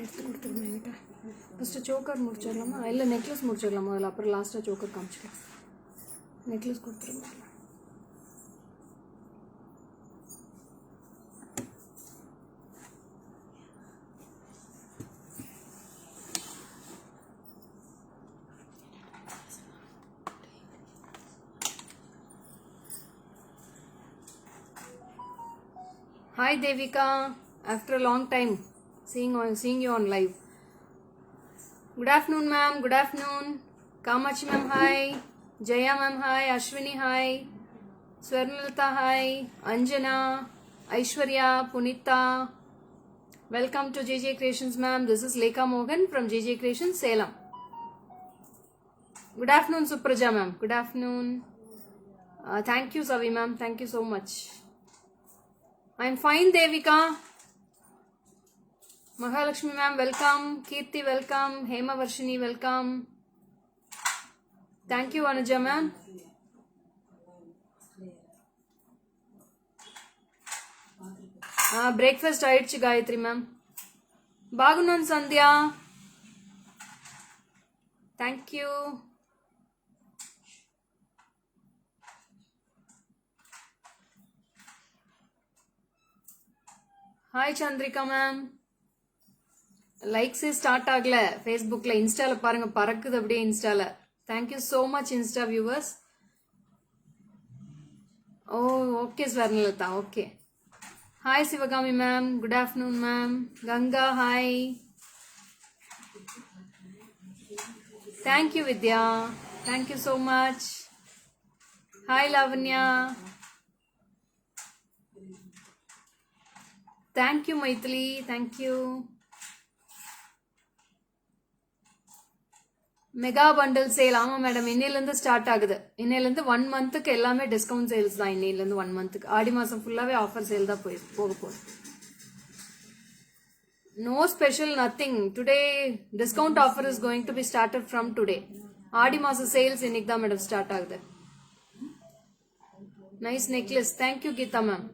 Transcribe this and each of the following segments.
எடுத்து கொடுத்துருங்க என்கிட்ட. ஃபஸ்ட்டு சோக்கர் முடிச்சிடலாமா, இல்லை நெக்லஸ் முடிச்சிடலாமா, அதில் அப்புறம் லாஸ்ட்டாக சோக்கர் காமிச்சிக்கலாம். நெக்லஸ் கொடுத்துருங்க. Hi Devika, after a long time seeing you on live. Good afternoon ma'am, good afternoon. Kamachi ma'am hi, Jaya ma'am hi, Ashwini hi, Swarnalata hi, Anjana, Aishwarya, Punita. Welcome to JJ Creations ma'am. This is Lekha Mohan from JJ Creations Salem. Good afternoon Supraja ma'am, good afternoon. Thank you Savi ma'am, thank you so much. I'm fine Devika. Mahalakshmi ma'am welcome, Kirti welcome, Hema Varshini welcome. Thank you Anuja ma'am. Breakfast ஆயிடுச்சு Gayathri ma'am. பாகுனன் Sandhya, thank you. Hi Chandrika ma'am. லைக்ஸே start ஆகல ஃபேஸ்புக்கில், இன்ஸ்டாவில் பாருங்க பறக்குது அப்படியே இன்ஸ்டாவில். Thank you so much Insta viewers. Oh okay Swarnalatha, okay. Hi Sivakami ma'am, good afternoon ma'am. Ganga hi. Thank you Vidya, thank you so much. Hi Lavanya. Thank you Maithili, thank you. Mega bundle sale, ஆமாம் madam, இன்னையிலேருந்து ஸ்டார்ட் ஆகுது. இன்னையிலேருந்து 1 மந்த்துக்கு எல்லாமே டிஸ்கவுண்ட் சேல்ஸ் தான். இன்னையிலேருந்து 1 மந்த்துக்கு, ஆடி மாதம் ஃபுல்லாகவே ஆஃபர் சேல் தான் போக போகுது. No special nothing. Today discount offer is going to be started from today. Aadi மாதம் சேல்ஸ் இன்னைக்கு தான் மேடம் ஸ்டார்ட் ஆகுது. Nice necklace, thank you Geetha ma'am.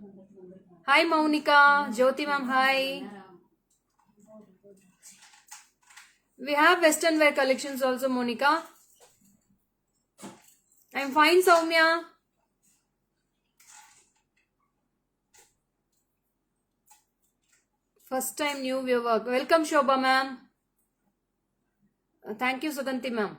Hi Maunika, Jyoti ma'am hi. We have western wear collections also Monica. I'm fine Soumya. First time new viewer. Welcome Shobha ma'am. Thank you Suganti ma'am.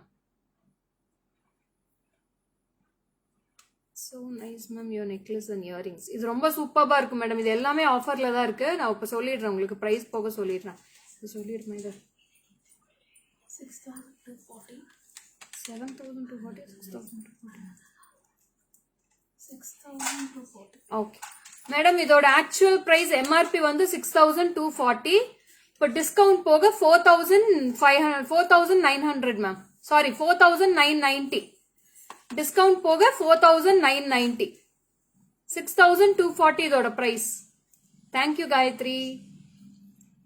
So nice ma'am your necklace and earrings. இது ரொம்ப சூப்பராக இருக்கும் madam. இது எல்லாமே ஆஃபரில் தான் இருக்குது. நான் இப்போ சொல்லிடுறேன், உங்களுக்கு ப்ரைஸ் போக சொல்லிடுறேன். இது சொல்லிடுறேன். இது 6,240, 7,240, 6,240. ஓகே மேடம், இதோட ஆக்சுவல் ப்ரைஸ் எம்ஆர்பி வந்து 6,240. இப்போ டிஸ்கவுண்ட் போக 4,900 மேம். சாரி 4,990. டிஸ்கவுண்ட் போக 4,990. 6,240 இதோட பிரைஸ். தேங்க்யூ காயத்ரி.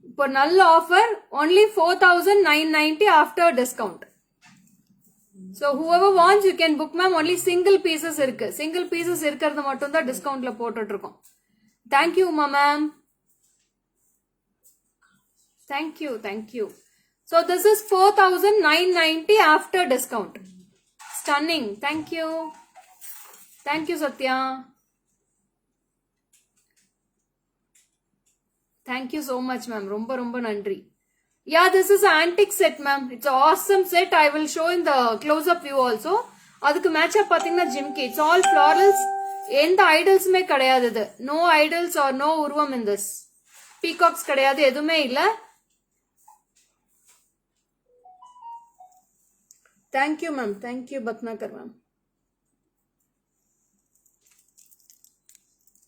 இப்போ நல்ல offer, only 4,990 after discount. So whoever wants you can book ma'am. only single pieces இருக்கு. சிங்கிள் பீசஸ் இருக்கிறது மட்டும் தான் டிஸ்கவுண்ட்ல போட்டுட்டு இருக்கோம். Thank you Uma ma'am, thank you thank you. So this is 4,990 after discount. Stunning. Thank you. Thank you Satya. Thank you so much ma'am. Romba romba nandri. Yeah, this is an antique set ma'am. It's an awesome set. I will show in the close up view also. adukku match up pathina jimki. It's all florals. எந்த ஐடல்ஸுமே கிடையாது. இது no idols or no உருவம் in this. Peacocks கிடையாது, எதுவுமே இல்லை. Thank you ma'am. Thank you Bhatnakar ma'am.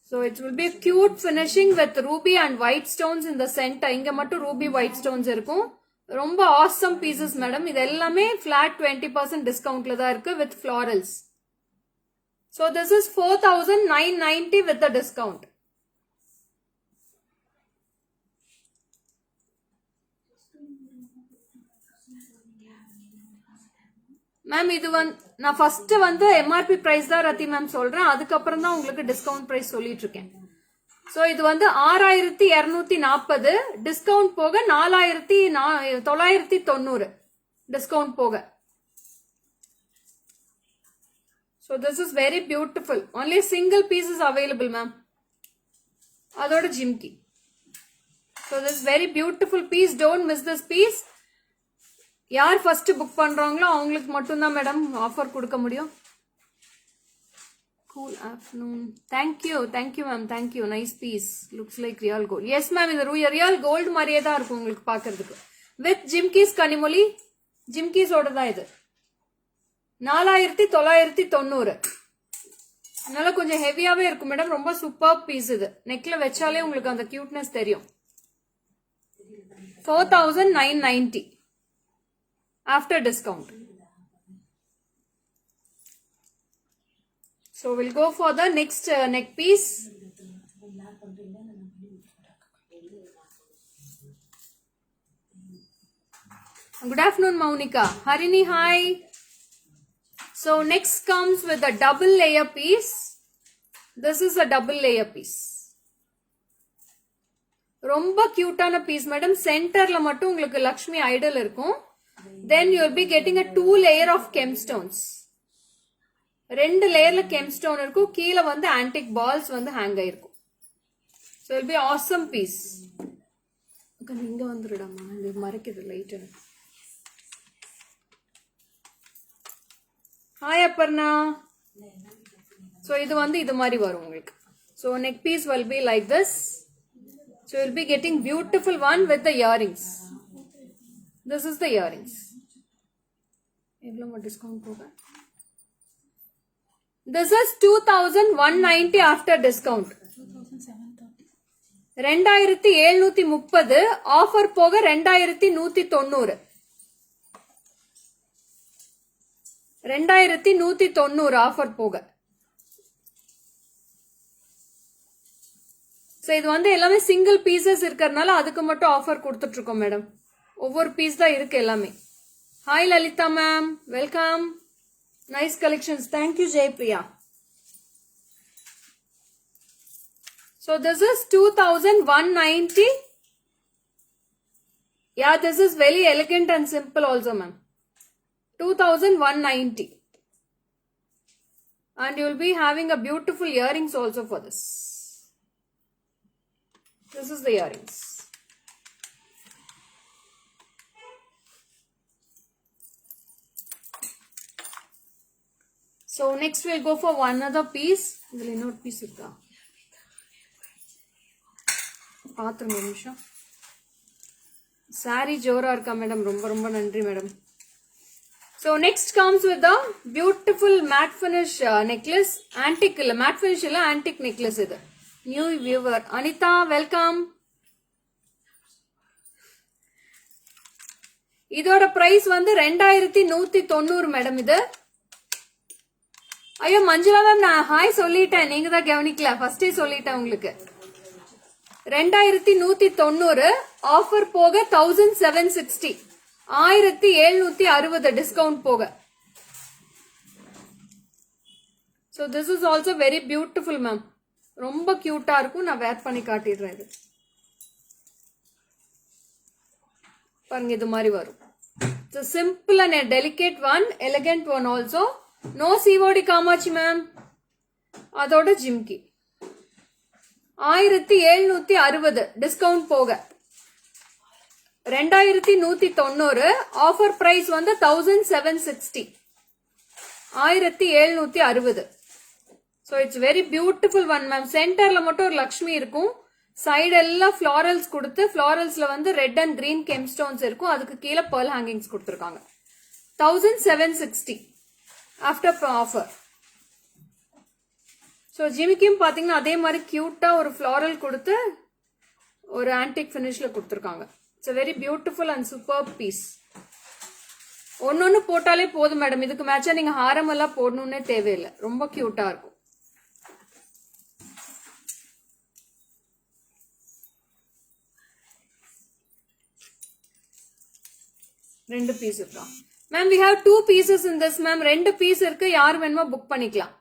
So it will be cute finishing with ruby and white stones in the center. இங்க மட்டும் ruby white stones இருக்கும். ரொம்ப awesome pieces madam. இது எல்லாமே flat 20% discountல தான் இருக்கு with florals. So this is 4,990 with the discount. Ma'am இது நான் ஃபர்ஸ்ட் வந்து எம்ஆர்பி பிரைஸ் தான் ரத்தி மேம் சொல்றேன். அதுக்கப்புறம் தான் உங்களுக்கு டிஸ்கவுண்ட் பிரைஸ் சொல்லிட்டு இருக்கேன். ஸோ இது வந்து 6240 டிஸ்கவுண்ட் போக 4990 டிஸ்கவுண்ட் போக. So this is very beautiful. Only single piece is available ma'am. அதோட jhumki. So this very beautiful piece. Don't miss this piece. யார் ஃபர்ஸ்ட் புக் பண்றாங்களோ அவங்களுக்கு மட்டும்தான் மேடம் ஆஃபர் கொடுக்க முடியும். Cool afternoon. Thank you ma'am. Thank you. Nice piece. Looks like real gold. Yes ma'am, இது real gold மாதிரியே தான் இருக்கும் உங்களுக்கு பார்க்கிறதுக்கு. With Jimkis Kanimoli. Jimkis ஓட தான் இது. 4990. அதனால கொஞ்சம் ஹெவியாவே இருக்கும் மேடம். ரொம்ப சூப்பர் பீஸ் இது. நெக்ல வச்சாலே உங்களுக்கு அந்த கியூட்னஸ் தெரியும். 4990 after discount. So we'll go for the next neck piece. Good afternoon, Maunika. Harini, hi. So next comes with a double layer piece. This is a double layer piece. ரொம்ப கியூட்டான piece madam. சென்டர்ல மட்டும் உங்களுக்கு Lakshmi Idol இருக்கும். Then you will be getting a 2 layer of gemstones. 2 லேயர்ல gemstone இருக்கும். கீழே வந்து antique balls வந்து ஹேங் ஆயிருக்கும். So it'll be awesome piece. இங்க வந்துடுடாமா, இது மறைக்குது லைட். ஹாய் அப்பர்ணா. ஸோ இது வந்து இது மாதிரி வரும் உங்களுக்கு. So neck piece will be like this. So will be getting beautiful one with the earrings. This is the earrings. எவ்வளோ டிஸ்கவுண்ட் போக? This is 2190 after discount. 2730 offer போக 2190. 2190 ஆஃபர் போக. சோ இது வந்து எல்லாமே சிங்கிள் பீசஸ் இருக்கறனால அதுக்கு மட்டும் ஆஃபர் கொடுத்துட்டு இருக்கோம் மேடம். ஒவ்வொரு பீஸ் தான் இருக்கு எல்லாமே. Hi Lalitha ma'am, welcome. Nice collections. Thank you, Jaypriya. So this is 2190. Yeah, this is very elegant and simple also, ma'am. 2190. And you will be having a beautiful earrings also for this. This is the earrings. So next we'll go for one other piece. Idhula innoru piece irukka. Paathunga nimisham. Saree jora irukka madam. Romba nandri madam. So next comes with the beautiful matte finish necklace. Antique illa matte finish illa antique necklace idu. New viewer Anita, welcome. இதோட price வந்து 2190 madam. இது ஐயோ Manjula ma'am, நான் hi சொல்லிட்டேன், நீங்க தான் கவனிக்கல. ஃபர்ஸ்டே சொல்லிட்டேன் உங்களுக்கு. 2190 ஆஃபர் போக 1760. 1760 டிஸ்கவுண்ட் போக. So this is also very beautiful ma'am. ரொம்ப கியூட்டா இருக்கும். நான் வேர் பண்ணி காட்டிடுறேன். இது பாருங்க, இது மாதிரி வரும். Simple and delicate one, elegant one also. No COD Kamakshi ma'am. அதோட ஜிம்கி 1760 டிஸ்கவுண்ட் போக. 2190 ஆஃபர் பிரைஸ் வந்து 1760. 1760. So it's very beautiful one ma'am. சென்டர்ல மட்டும் ஒரு லக்ஷ்மி இருக்கும். சைடு எல்லாம் ஃபிளாரல்ஸ் கொடுத்து, ஃபிளாரல்ஸ்ல வந்து ரெட் அண்ட் கிரீன் கெம்ஸ்டோன்ஸ் இருக்கும். அதுக்கு கீழே pearl ஹேங்கிங்ஸ் கொடுத்துருக்காங்க. 1760 ஆஃப்டர் ஆஃபர். ஸோ ஜிமிக்கியும் பாத்தீங்கன்னா அதே மாதிரி கியூட்டா ஒரு ஃபிளாரல் கொடுத்து ஒரு ஆன்டிக் ஃபினிஷ்ல கொடுத்துருக்காங்க. It's very beautiful and super piece. ஒன்னொன்னு போட்டாலே போதும் மேடம். இதுக்கு மேட்சா நீங்க ஹாரம் எல்லாம் போடணும்னே தேவையில்லை. ரொம்ப கியூட்டா இருக்கும். ரெண்டு பீஸ் இருக்கா ma'am? we have 2 pieces in this ma'am. 2 piece இருக்கு. யார் வேணுமோ புக் பண்ணிக்கலாம்.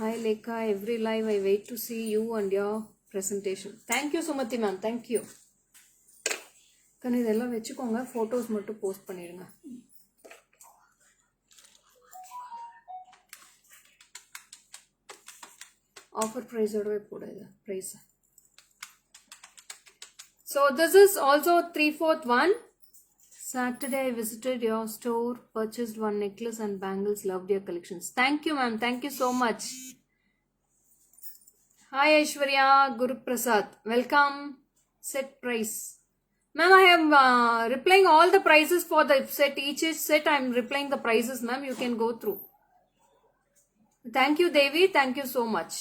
Hi Lekha, every live I wait to see you and your presentation. Thank you Sumati ma'am, thank you. Can இதெல்லாம் வெச்சுக்கோங்க, photos மட்டும் போஸ்ட் பண்ணிடுங்க. Offer price ஓடவே போடுங்க price. So this is also 3/4 one. Saturday I visited your store, purchased one necklace and bangles, loved your collections. Thank you ma'am, thank you so much. Hi Aishwarya, Guru Prasad, welcome. Set price. Ma'am, I am replying all the prices for the set. Each set I am replying the prices ma'am, you can go through. Thank you Devi, thank you so much.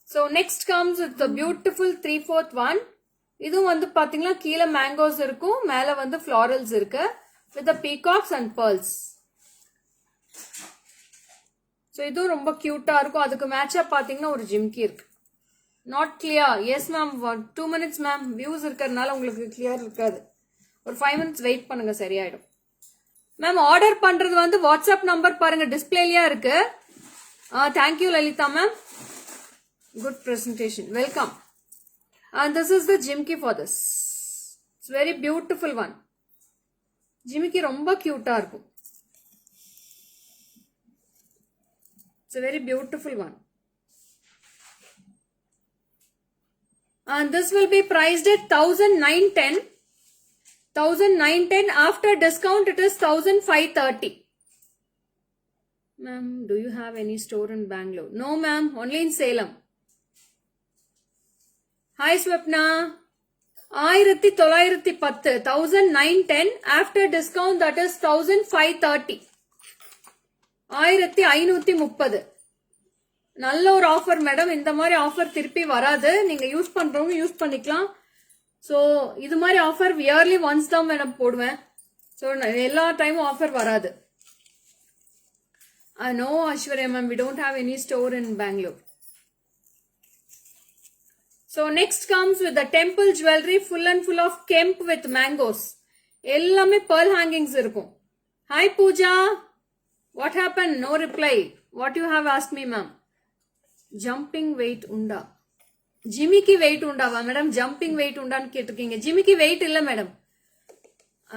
So next comes with the beautiful 3/4 one. இதுவும் வந்து பாத்தீங்கன்னா கீழே mangoes இருக்கும், மேல வந்து florals இருக்கு with the peacocks and pearls. So இதுவும் ரொம்ப கியூட்டா இருக்கும். அதுக்கு மேட்சா பாத்தீங்கன்னா ஒரு ஜிம்கி இருக்கு. Not clear. Yes ma'am, 2 minutes ma'am. Views இருக்கிறதுனால உங்களுக்கு கிளியர் இருக்காது. ஒரு 5 minutes வெயிட் பண்ணுங்க, சரியாயிடும். மேம் ஆர்டர் பண்றது வந்து வாட்ஸ்அப் நம்பர் பாருங்க டிஸ்பிளேலயா இருக்கு. Thank you Lalitha ma'am. Good presentation, welcome. And this is the jimki for this. It's very beautiful one. Jimki romba cute ah irukum. It's a very beautiful one. And this will be priced at 1910. 1910 after discount it is 1530. Ma'am, do you have any store in Bangalore? No ma'am, only in Salem. Hi Swapna. 1910 1910 after discount that is 1530. 1530. நல்ல ஒரு offer madam. இந்த மாதிரி offer திருப்பி வராது. நீங்க use பண்றவங்க use பண்ணிக்கலாம். So இது மாதிரி ஆஃபர் இயர்லி ஒன்ஸ் தான் மேடம் போடுவேன். ஸோ எல்லா டைமும் ஆஃபர் வராது. No Aishwarya ma'am, we don't have any store in Bangalore. So next comes with the temple jewelry, full and full of kemp with mangoes. எல்லாமே pearl hangings இருக்கும். Hi Pooja, what happened? No reply. What you have asked me ma'am? Jumping weight unda. Jimmy weight undava madam? Jumping weight undan கேட்டிருக்கீங்க. Jimmy weight இல்ல madam.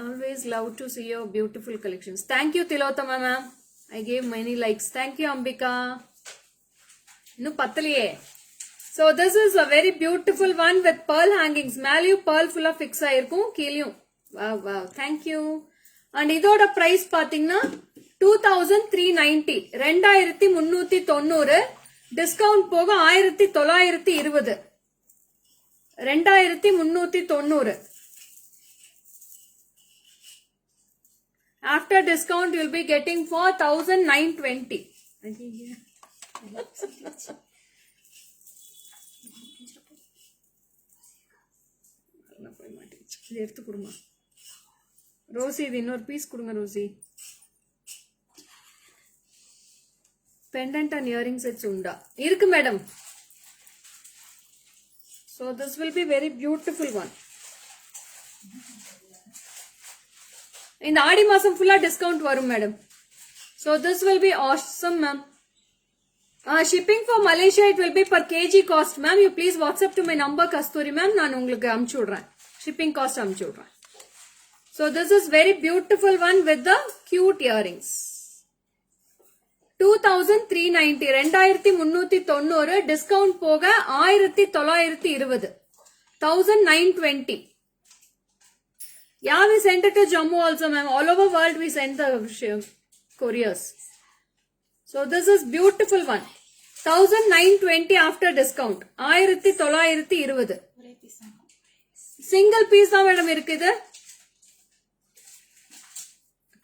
Always love to see your beautiful collections. Thank you Tilotama ma'am. I gave many likes. Thank you Ambika. இன்னும் பத்தலையே. So this is a very beautiful one with pearl hangings. மேலையும் pearl full of fix ஆயிருக்கும், கீழியும். Wow, wow. Thank you. And இதோட price பாத்தீங்கன்னா 2390. 2390. Discount போக 1920. 2390. After discount you will be getting for 1920. இது எடுத்து கொடுமா Rousey. இது இன்னொரு பீஸ் கொடுங்க Rosy. Pendant and earring sets உண்டா? இருக்கு madam. So this will be very beautiful one. இந்த ஆடி மாசம் ஃபுல்லா டிஸ்கவுண்ட் வரும் madam. So this will be awesome ma'am. Shipping for Malaysia it will be per kg cost ma'am. You please WhatsApp to my number Kasturi ma'am. நான் உங்களுக்கு அனுப்பிச்சு விடுறேன். Shipping cost அனுப்பிச்சு விடுறேன். So this is very beautiful one with the cute earrings. 2390. 2390. Discount போக 1920. 1920. Yeah, we sent it to Jammu also ma'am. All over world we send the couriers. So this is beautiful one. 1920 after discount. 1920. Single piece தான் madam இருக்குது.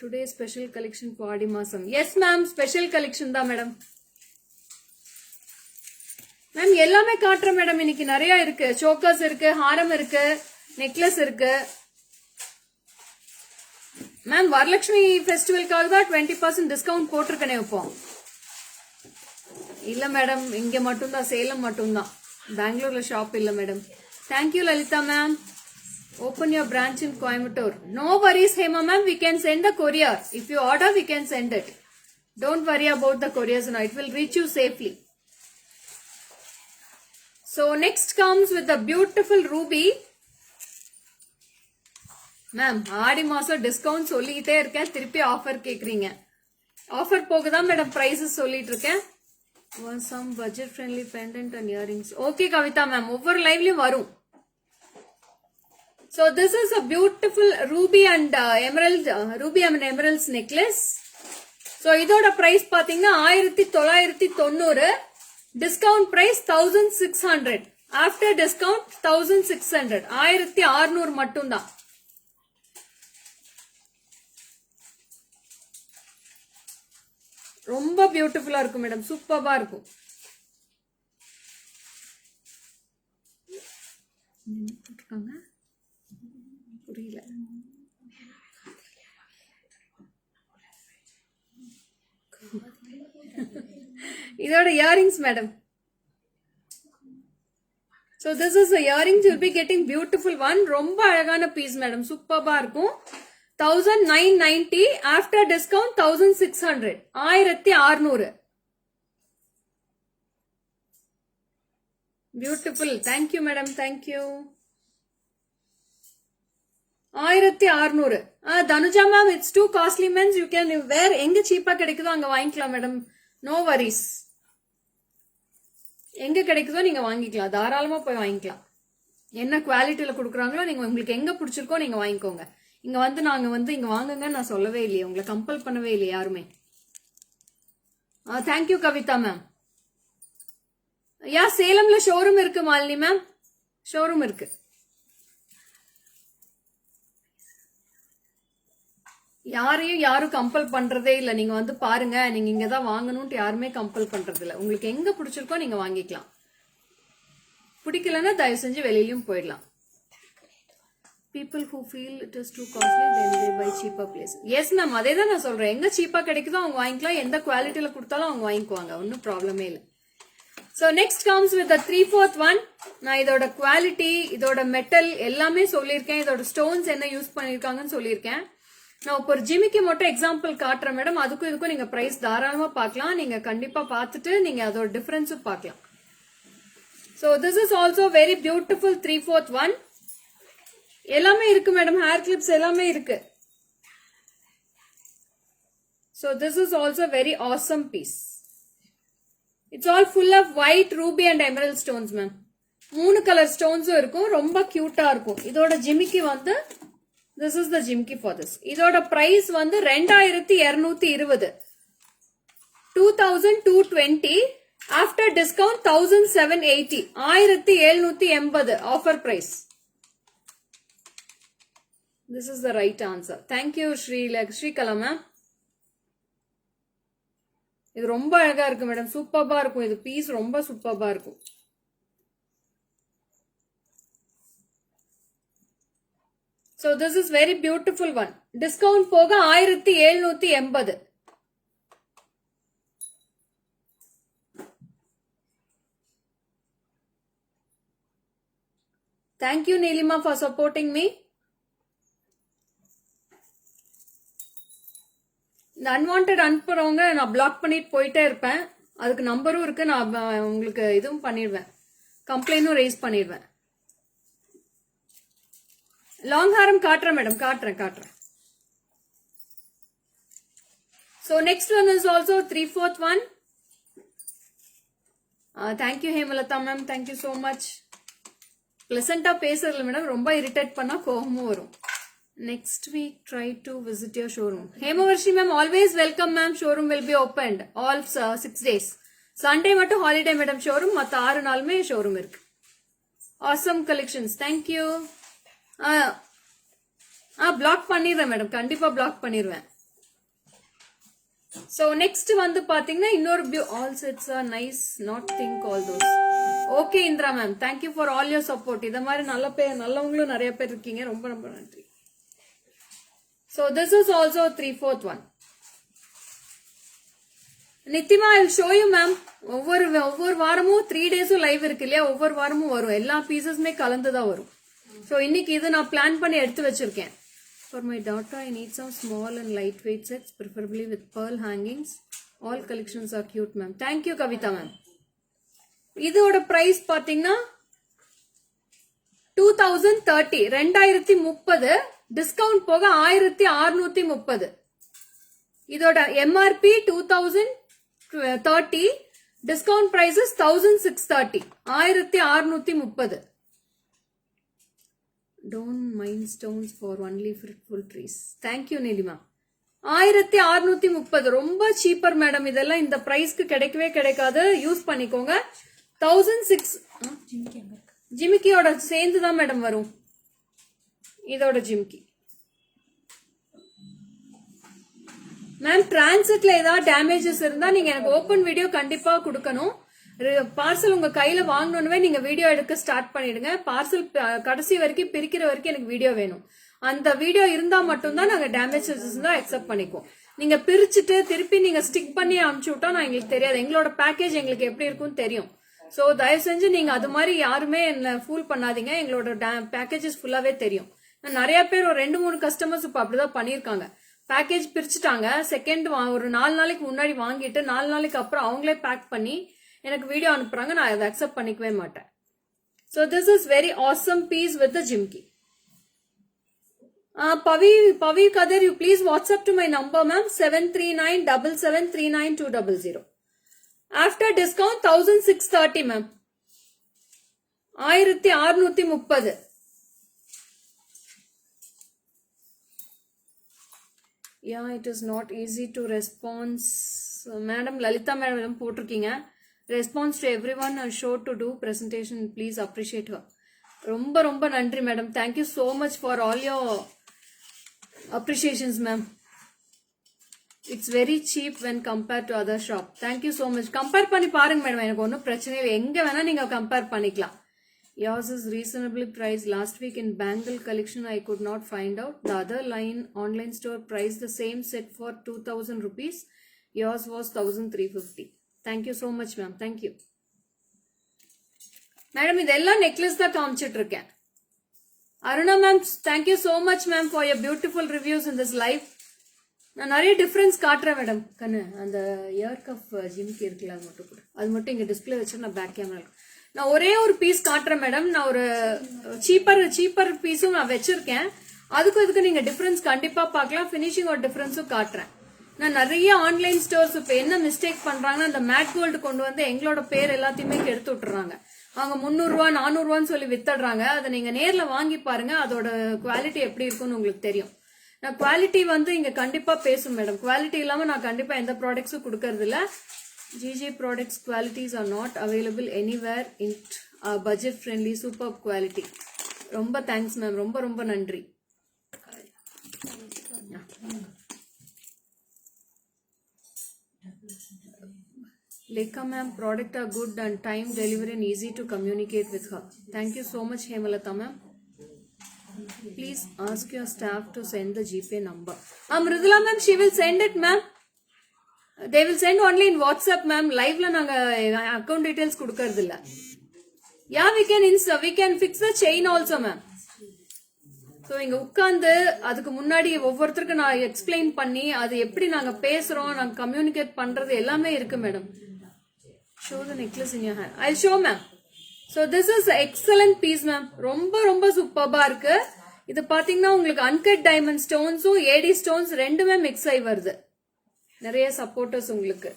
Today special collection for ஆடி மாசம். Yes ma'am, special collection தான் madam. Ma'am எல்லாமே காட்டுறேன் madam. இன்னைக்கு நிறைய இருக்கு. Chokers இருக்கு, ஹாரம் இருக்கு, நெக்லஸ் இருக்கு. மேம் வரலட்சுமி ஃபெஸ்டிவலுக்காக தான் 20% டிஸ்கவுண்ட் போட்டிருக்கேனே இப்போ. இல்ல மேடம், இங்க மட்டும்தான், சேலம் மட்டும்தான், பெங்களூர்ல ஷாப் இல்ல madam. Thank you Lalitha ma'am. Open your branch in Coimbatore. No worries Hema ma'am, we can send the courier. If you order we can send it. Don't worry about the couriers now. It will reach you safely. So next comes with the beautiful ruby. Ma'am, ஆடி மாசம் discount சொல்லிக்கிட்டே இருக்கேன், திருப்பி offer கேக்குறீங்க. Offer போகுதான் madam prices சொல்லிட்டு இருக்கேன். Some budget friendly pendant and earrings. Okay Kavitha ma'am, ஒவ்வொரு லைவ்லயும் வரும். So this is a beautiful ruby and emeralds necklace. So இதோட பிரைஸ் பாத்தீங்கன்னா 1990. Discount price 1600. After discount 1600. 1600 மட்டும்தான். ரொம்ப பியூட்டிஃபுல்லா இருக்கும் மேடம், சூப்பரா இருக்கும். புரியல. இதோட earrings madam. So this is the earrings. You'll be getting beautiful one. ரொம்ப அழகான பீஸ் மேடம், சூப்பரா இருக்கும். 1990. After discount 1600. 1600. Beautiful. Thank you madam, thank you. 1600. Tanuja ma'am, it's too costly means. You can where எங்க சீப்பா கிடைக்குதோ அங்க வாங்கிக்கலாம் மேடம். No worries. எங்க கிடைக்குதோ நீங்க வாங்கிக்கலாம், தாராளமா போய் வாங்கிக்கலாம். என்ன குவாலிட்டியில கொடுக்குறாங்களோ நீங்க உங்களுக்கு எங்க பிடிச்சிருக்கோ நீங்க வாங்கிக்கோங்க. இங்க வந்து நாங்க வந்து இங்க வாங்குங்க நான் சொல்லவே இல்லையே, உங்களை கம்பல் பண்ணவே இல்லையே யாருமே. Thank you Kavitha ma'am. யா, சேலம்ல ஷோரூம் இருக்கு மாலினி மேம், ஷோரூம் இருக்கு. யாரும் கம்பல் பண்றதே இல்ல. நீங்க வந்து பாருங்க, நீங்க இங்கதான் வாங்கணும்ட்டு யாருமே கம்பல் பண்றது இல்ல. உங்களுக்கு எங்க பிடிச்சிருக்கோ நீங்க வாங்கிக்கலாம். பிடிக்கலன்னா தயவு செஞ்சு வெளியிலயும் போயிடலாம். People who feel it is too costly, then they buy cheaper place. Yes ma'am, அதே தான் நான் சொல்றேன். எங்க சீப்பா கிடைக்குதோ அவங்க வாங்கிக்கலாம், எந்த குவாலிட்டியில கொடுத்தாலும் அவங்க வாங்கிக்குவாங்க, ஒன்னும் ப்ராப்ளமே இல்லை. So next comes with the 3/4 one. நான் இதோட குவாலிட்டி, இதோட மெட்டல் எல்லாமே சொல்லியிருக்கேன். இதோட ஸ்டோன்ஸ் என்ன யூஸ் பண்ணிருக்காங்கன்னு சொல்லியிருக்கேன். நான் இப்போ ஒரு ஜிமிக்கு மட்டும் எக்ஸாம்பிள் காட்டுறேன் மேடம். அதுக்கும் இதுக்கும் நீங்க பிரைஸ் தாராளமா பார்க்கலாம். நீங்க கண்டிப்பா பார்த்துட்டு நீங்க அதோட டிஃபரன்ஸும் பார்க்கலாம். So this is also very beautiful 3/4 one. எல்லாமே இருக்கு மேடம், ஹேர் கிளிப்ஸ் எல்லாமே இருக்கு. So this is also very awesome piece. It's all full of white, ruby and emerald stones ma'am. 3 colour ஸ்டோன்ஸும் இருக்கும், ரொம்ப கியூட்டா இருக்கும். இதோட ஜிமிக்கி வந்து this is the jimki for this. இதோட பிரைஸ் வந்து 2220. 2220. After discount 1780. 1780 offer price. This is the right answer. Thank you Shrikala ma'am. இது ரொம்ப அழகா இருக்கு மேடம், சூப்பரா இருக்கும். இது பீஸ் ரொம்ப சூப்பரா இருக்கும். So this is very beautiful one. Discount போக 1780. Thank you Neelima for supporting me. இந்த அன்வான்ட் அனுப்புறவங்க நான் பிளாக் பண்ணிட்டு போயிட்டே இருப்பேன். அதுக்கு நம்பரும் இருக்கு, நான் உங்களுக்கு இதுவும் பண்ணிடுவேன், கம்ப்ளைண்டும் ரைஸ் பண்ணிடுவேன். லாங் ஹாரம் காட்டுறேன் மேடம், காட்டுறேன். So next one is also 3/4 one. Thank you Hemalata ma'am, thank you so much. Pleasant-ஆ பேசுறதுல மேடம், ரொம்ப இரிட்டேட் பண்ணா கோபமும் வரும். Next week try to visit your showroom. Hemavarshi ma'am, always welcome ma'am. Showroom will be opened all 6 days. Sunday மட்டும் holiday madam showroom, மத்த 6 நாளுமே showroom இருக்கு. Awesome collections. Thank you. block பண்ணிடுறேன் மேடம், கண்டிப்பா block பண்ணிடுவேன். So next வந்து பாத்தீங்கன்னா இன்னொரு all sets are nice, not think all those. Okay Indra ma'am, thank you for all your support. இத மாதிரி நல்லவங்களும் நிறைய பேர் இருக்கீங்க, ரொம்ப ரொம்ப நன்றி. So this is also 3/4 one. Nitima, I will show you ma'am. ஒவ்வொரு வாரமும் 3 days லைவ் இருக்கு இல்லையா, ஒவ்வொரு வாரமும் வரும், எல்லா பீசஸ்மே கலந்துதான் வரும். So இன்னைக்கு இது நான் பிளான் பண்ணி எடுத்து வச்சிருக்கேன். For my daughter I need some small and lightweight sets, preferably with pearl hangings. All collections R cute ma'am. Thank you Kavitha ma'am. இதோட பிரைஸ் பாத்தீங்கன்னா 2030 2030 டிஸ்கவுண்ட் போக 1630. இதோட MRP 2030 discount price 1630 1630. Don't mind stones for only fruitful trees. Thank you Nilima. 1630 ரொம்ப cheaper madam. இதெல்லாம் இந்த பிரைஸ்க்கு கிடைக்கவே கிடைக்காது. Use பண்ணிக்கோங்க. 1006 ஜிமிக்கியோட சேர்ந்து தான் மேடம் வரும். இதோட ஜிமிக்கி மேம் டிரான்சிட்ல ஏதாவது டேமேஜஸ் இருந்தா நீங்க எனக்கு ஓபன் வீடியோ கண்டிப்பா கொடுக்கணும். பார்சல் உங்க கையில வாங்கணும்னே நீங்க வீடியோ எடுக்க ஸ்டார்ட் பண்ணிடுங்க. பார்சல் கடைசி வரைக்கும் பிரிக்கிற வரைக்கும் எனக்கு வீடியோ வேணும். அந்த வீடியோ இருந்தா மட்டும்தான் நாங்க டேமேஜஸ் இருந்தா அக்செப்ட் பண்ணிக்குவோம். நீங்க பிரிச்சுட்டு திருப்பி நீங்க ஸ்டிக் பண்ணி அனுப்பிச்சு விட்டா நான் எங்களுக்கு தெரியாது. எங்களோட பேக்கேஜ் எங்களுக்கு எப்படி இருக்கும்னு தெரியும். சோ தயவு செஞ்சு நீங்க அது மாதிரி யாருமே என்ன ஃபூல் பண்ணாதீங்க. எங்களோட பேக்கேஜஸ் ஃபுல்லாவே தெரியும். நிறைய பேர் ஒரு 2-3 கஸ்டமர்ஸ் இப்ப அப்படிதான் பண்ணிருக்காங்க. பேக்கேஜ் பிரிச்சுட்டாங்க. செகண்ட் ஒரு 4 நாளைக்கு முன்னாடி வாங்கிட்டு 4 நாளைக்கு அப்புறம் அவங்களே பேக் பண்ணி எனக்கு வீடியோ அனுப்புறாங்க. நான் அதை அக்செப்ட் பண்ணிக்கவே மாட்டேன். So this is very awesome piece with the jimki. Pavi Kadir, you please WhatsApp to my number ma'am 73977392200. After discount 1630 ma'am. 1630. Yeah, it is not easy to respond. Madam Lalita madam போட்டிருக்கீங்க. Response to everyone and show to do presentation. Please appreciate her. ரொம்ப ரொம்ப நன்றி madam. Thank you so much for all your appreciations ma'am. It's very cheap when compared to other shop. Thank you so much. Compare பண்ணி பாருங்க madam. எனக்கு ஒன்றும் பிரச்சனை இல்லை. எங்க வேணா நீங்க கம்பேர் பண்ணிக்கலாம். Yours is reasonably priced. Last week in bangle collection I could not find out. The other line online store priced the same set for 2000 rupees. Yours was 1350. Thank you so much ma'am. Thank you. Madam இதெல்லாம் necklace தான் காமிச்சிட்டு இருக்கேன். Aruna ma'am thank you so much ma'am for your beautiful reviews in this live. நான் நிறைய difference காட்டுறேன் madam. கண்ணு அந்த year cup ஜிமிக்கி இருக்குல்ல அது மட்டும் இங்க டிஸ்பிளே வச்சு நான் பேக் கேமரா நான் ஒரே ஒரு பீஸ் காட்டுறேன் மேடம். நான் ஒரு சீப்பர் பீஸும் நான் வச்சிருக்கேன். அதுக்கும் இதுக்கு நீங்க டிஃபரன்ஸ் கண்டிப்பா பார்க்கலாம். பினிஷிங் ஒரு டிஃபரன்ஸும் காட்டுறேன். நான் நிறைய ஆன்லைன் ஸ்டோர்ஸ் இப்ப என்ன மிஸ்டேக் பண்றாங்கன்னா அந்த மேட் கோல்டு கொண்டு வந்து எங்களோட பேர் எல்லாத்தையுமே கெடுத்து விட்டுறாங்க. அவங்க 300 ரூபா 400 ரூபான்னு சொல்லி வித்துடுறாங்க. அதை நீங்க நேர்ல வாங்கி பாருங்க. அதோட குவாலிட்டி எப்படி இருக்கும்னு உங்களுக்கு தெரியும். நான் குவாலிட்டி வந்து இங்க கண்டிப்பா பேசும் மேடம். குவாலிட்டி இல்லாம நான் கண்டிப்பா எந்த ப்ராடக்ட்ஸும் கொடுக்கறது இல்ல. GG products qualities are not available anywhere in budget friendly superb quality. ரொம்ப தேங்க்ஸ் மேம். ரொம்ப ரொம்ப நன்றி. Lekha ma'am, product are good and time delivery and easy to communicate with her. Thank you so much Hemalata ma'am. Please ask your staff to send the GPay number. Mridula ma'am, she will send it ma'am. They will send only in WhatsApp ma'am. Live la naanga account details kudukkradilla. Yeah, we can fix the chain also ma'am. So இங்க உட்கார்ந்து அதுக்கு முன்னாடி ஒவ்வொருத்தருக்கு நான் explain பண்ணி அது எப்படி நாங்க பேசுறோம் நாங்க கம்யூனிகேட் பண்றது எல்லாமே இருக்கு madam. Show the necklace in your hand. I'll show ma'am. So this is excellent piece ma'am. ரொம்ப ரொம்ப சூப்பர்பா இருக்கு. இது பாத்தீங்கன்னா உங்களுக்கு அன்கட் டைமண்ட் ஸ்டோன்ஸும் ஏடி ஸ்டோன்ஸ் ரெண்டுமே மிக்ஸ் ஆகி வருது. நிறைய சப்போர்ட்டர்ஸ் உங்களுக்கு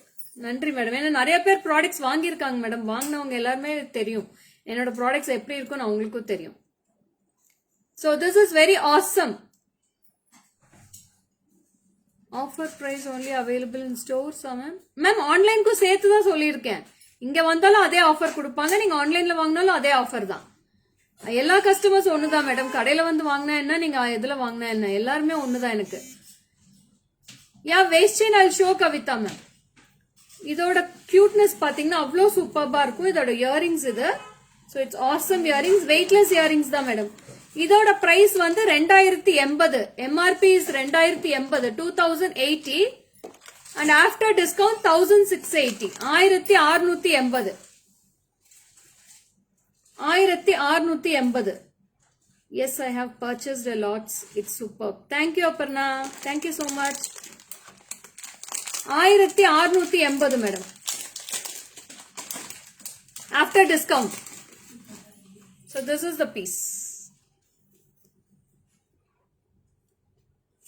நன்றி மேடம். ஏன்னா நிறைய பேர் ப்ராடக்ட்ஸ் வாங்கியிருக்காங்க மேடம். வாங்கினவங்க எல்லாருமே தெரியும் என்னோட ப்ராடக்ட்ஸ் எப்படி இருக்கும்னு அவங்களுக்கும் தெரியும். So this is very awesome. Offer price only available in stores ma'am. Ma'am online க்கு சேர்த்து தான் சொல்லியிருக்கேன். இங்க வந்தாலும் அதே ஆஃபர் கொடுப்பாங்க. நீங்க ஆன்லைன்ல வாங்கினாலும் அதே ஆஃபர் தான். எல்லா கஸ்டமர்ஸ் ஒண்ணுதான் மேடம். கடையில வந்து வாங்கினா என்ன நீங்க எதுல வாங்கினா என்ன எல்லாருமே ஒண்ணுதான் எனக்கு. Yeah waist chain I'll show Kavitha ma'am. இதோட கியூட்னஸ் பாத்தீங்கன்னா அவ்வளோ சூப்பர்பா இருக்கும். இதோட இயரிங்ஸ் இது. So it's awesome earrings. Weightless earrings தான் மேடம். இதோட பிரைஸ் வந்து 2080. MRP is 2080 2080 and after discount 1680 1680 1680. Yes, I have purchased a lot. It's superb. Thank you Aparna. Thank you so much. 1680 madam. After discount. So this is the piece.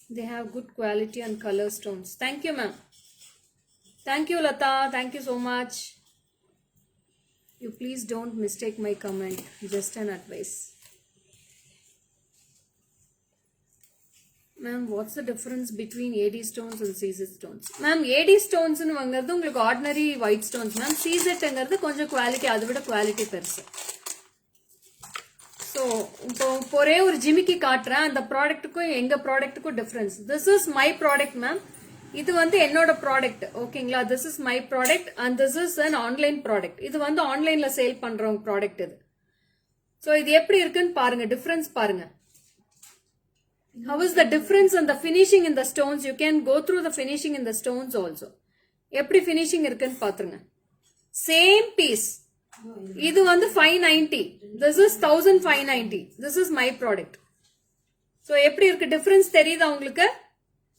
They have good quality and color stones. Thank you, ma'am. Thank you, Lata. Thank you so much. You please don't mistake my comment. Just an advice. Ma'am, what's the difference between AD stones and CZ stones? Ma'am, AD stones nu vangadhu ungalku ordinary white stones. Ma'am, CZ engadhu konja quality adu vida quality perusu. So, இப்போ ஒரே ஒரு ஜிமிக்கி காட்டுறேன். அந்த ப்ராடக்ட்டுக்கும் எங்க ப்ராடக்ட்டுக்கும் difference. This is my product ma'am. இது வந்து என்னோட ப்ராடக்ட். ஓகேங்களா? This is my product and this is an online product. இது வந்து ஆன்லைன்ல சேல் பண்றவங்க ப்ராடக்ட் இது. ஸோ இது எப்படி இருக்குன்னு பாருங்க, டிஃபரன்ஸ் பாருங்க. How is the difference in the finishing in the stones? You can go through the finishing in the stones also. எப்படி finishing இருக்குன்னு பாத்துருங்க. Same piece. இது வந்து 590. This is 1590. This is my product. So எப்படி இருக்கு difference தெரியுதா உங்களுக்கு?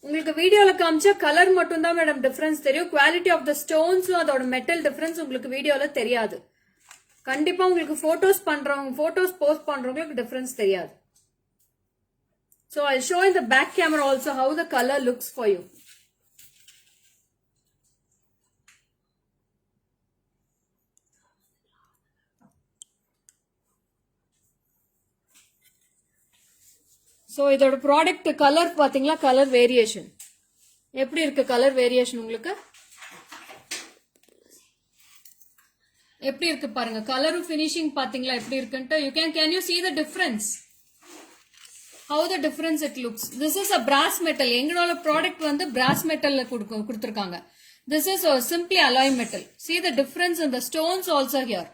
உங்களுக்கு வீடியோல காமிச்சா கலர் மட்டும் தான் மேடம் டிஃபரன்ஸ் தெரியும். குவாலிட்டி ஆஃப் த ஸ்டோன்ஸும் அதோட மெட்டல் டிஃபரன்ஸ் உங்களுக்கு வீடியோல தெரியாது. கண்டிப்பா உங்களுக்கு போட்டோஸ் போஸ்ட் பண்றவங்களுக்கு டிஃபரன்ஸ் தெரியாது. So I'll show in the back camera also how the color looks for you. So இதோட ப்ராடக்ட் கலர் பாத்தீங்களா? கலர் வேரியேஷன் எப்படி இருக்கு? கலர் வேரியேஷன் உங்களுக்கு எப்படி இருக்கு பாருங்க. கலரும் ஃபினிஷிங் பாத்தீங்களா எப்படி இருக்குன்ட்டு? can you see the difference? How the difference it looks. This is a brass metal. எங்களோட ப்ராடக்ட் வந்து brass metalல கொடுத்திருக்காங்க. This is a simply alloy metal. See the difference in the stones also here.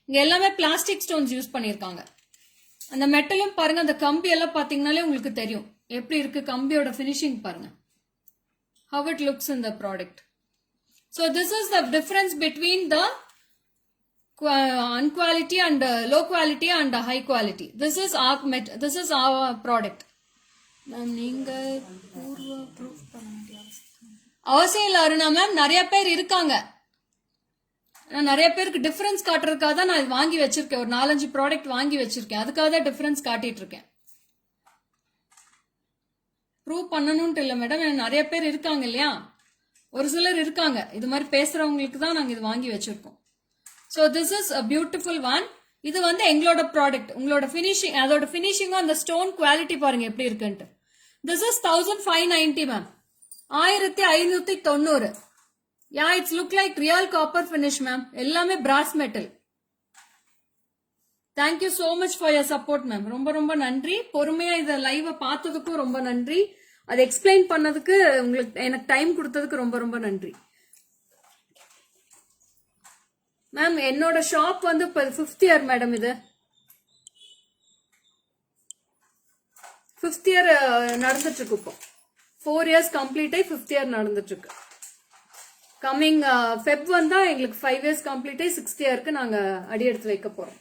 இங்க எல்லாமே plastic stones use பண்ணிருக்காங்க. அந்த மெட்டலும் பாருங்க, அந்த கம்பி எல்லாம் பாத்தீங்கன்னாலே உங்களுக்கு தெரியும் எப்படி இருக்கு. கம்பியோட ஃபினிஷிங் பாருங்க. How it looks in the product. So this is the difference between the unquality and low quality and high quality. This is our product. நீங்க பூர்வ ப்ரூஃப் பண்ண முடியாது அவசியம் இல்ல அருணா மேம். நிறைய பேர் இருக்காங்க. நான் நிறைய பேருக்கு டிஃபரன்ஸ் காட்டுறதுக்காக தான் நான் வாங்கி வச்சிருக்கேன். ஒரு 4-5 ப்ராடக்ட் வாங்கி வச்சிருக்கேன். அதுக்காக தான் டிஃபரன்ஸ் காட்டிட்டு இருக்கேன். ப்ரூவ் பண்ணணும்ட்டு இல்ல மேடம். நிறைய பேர் இருக்காங்க இல்லையா, ஒரு சிலர் இருக்காங்க இது மாதிரி பேசுறவங்களுக்கு தான் நாங்க இது வாங்கி வச்சிருக்கோம். So this is a beautiful one. இது வந்து எங்களோட ப்ராடக்ட். உங்களோட ஃபினிஷிங், அதோட ஃபினிஷிங்கும் அந்த ஸ்டோன் குவாலிட்டி பாருங்க எப்படி இருக்குன்ட்டு. This is 1590 ma'am. 1590. Yeah, it's look like real copper finish ma'am. எல்லாமே brass metal. Thank you so much for your support ma'am. ரொம்ப ரொம்ப நன்றி. பொறுமையா இத லைவ பார்த்ததுக்கு ரொம்ப நன்றி. அதை எக்ஸ்பிளைன் பண்ணதுக்கு உங்களுக்கு எனக்கு டைம் கொடுத்ததுக்கு ரொம்ப ரொம்ப நன்றி. மேம் என்னோட ஷாப் வந்து 5th இயர் மேடம். இது 5th இயர் நடந்துட்டு இருக்கு. இப்போ 4 years கம்ப்ளீட் ஆகி 5th இயர் நடந்துட்டு இருக்கு. கம்மிங் ஃபெப் வந்தா எங்களுக்கு 5 years கம்ப்ளீட் ஆகி 6th இயருக்கு நாங்க அடி எடுத்து வைக்க போறோம்.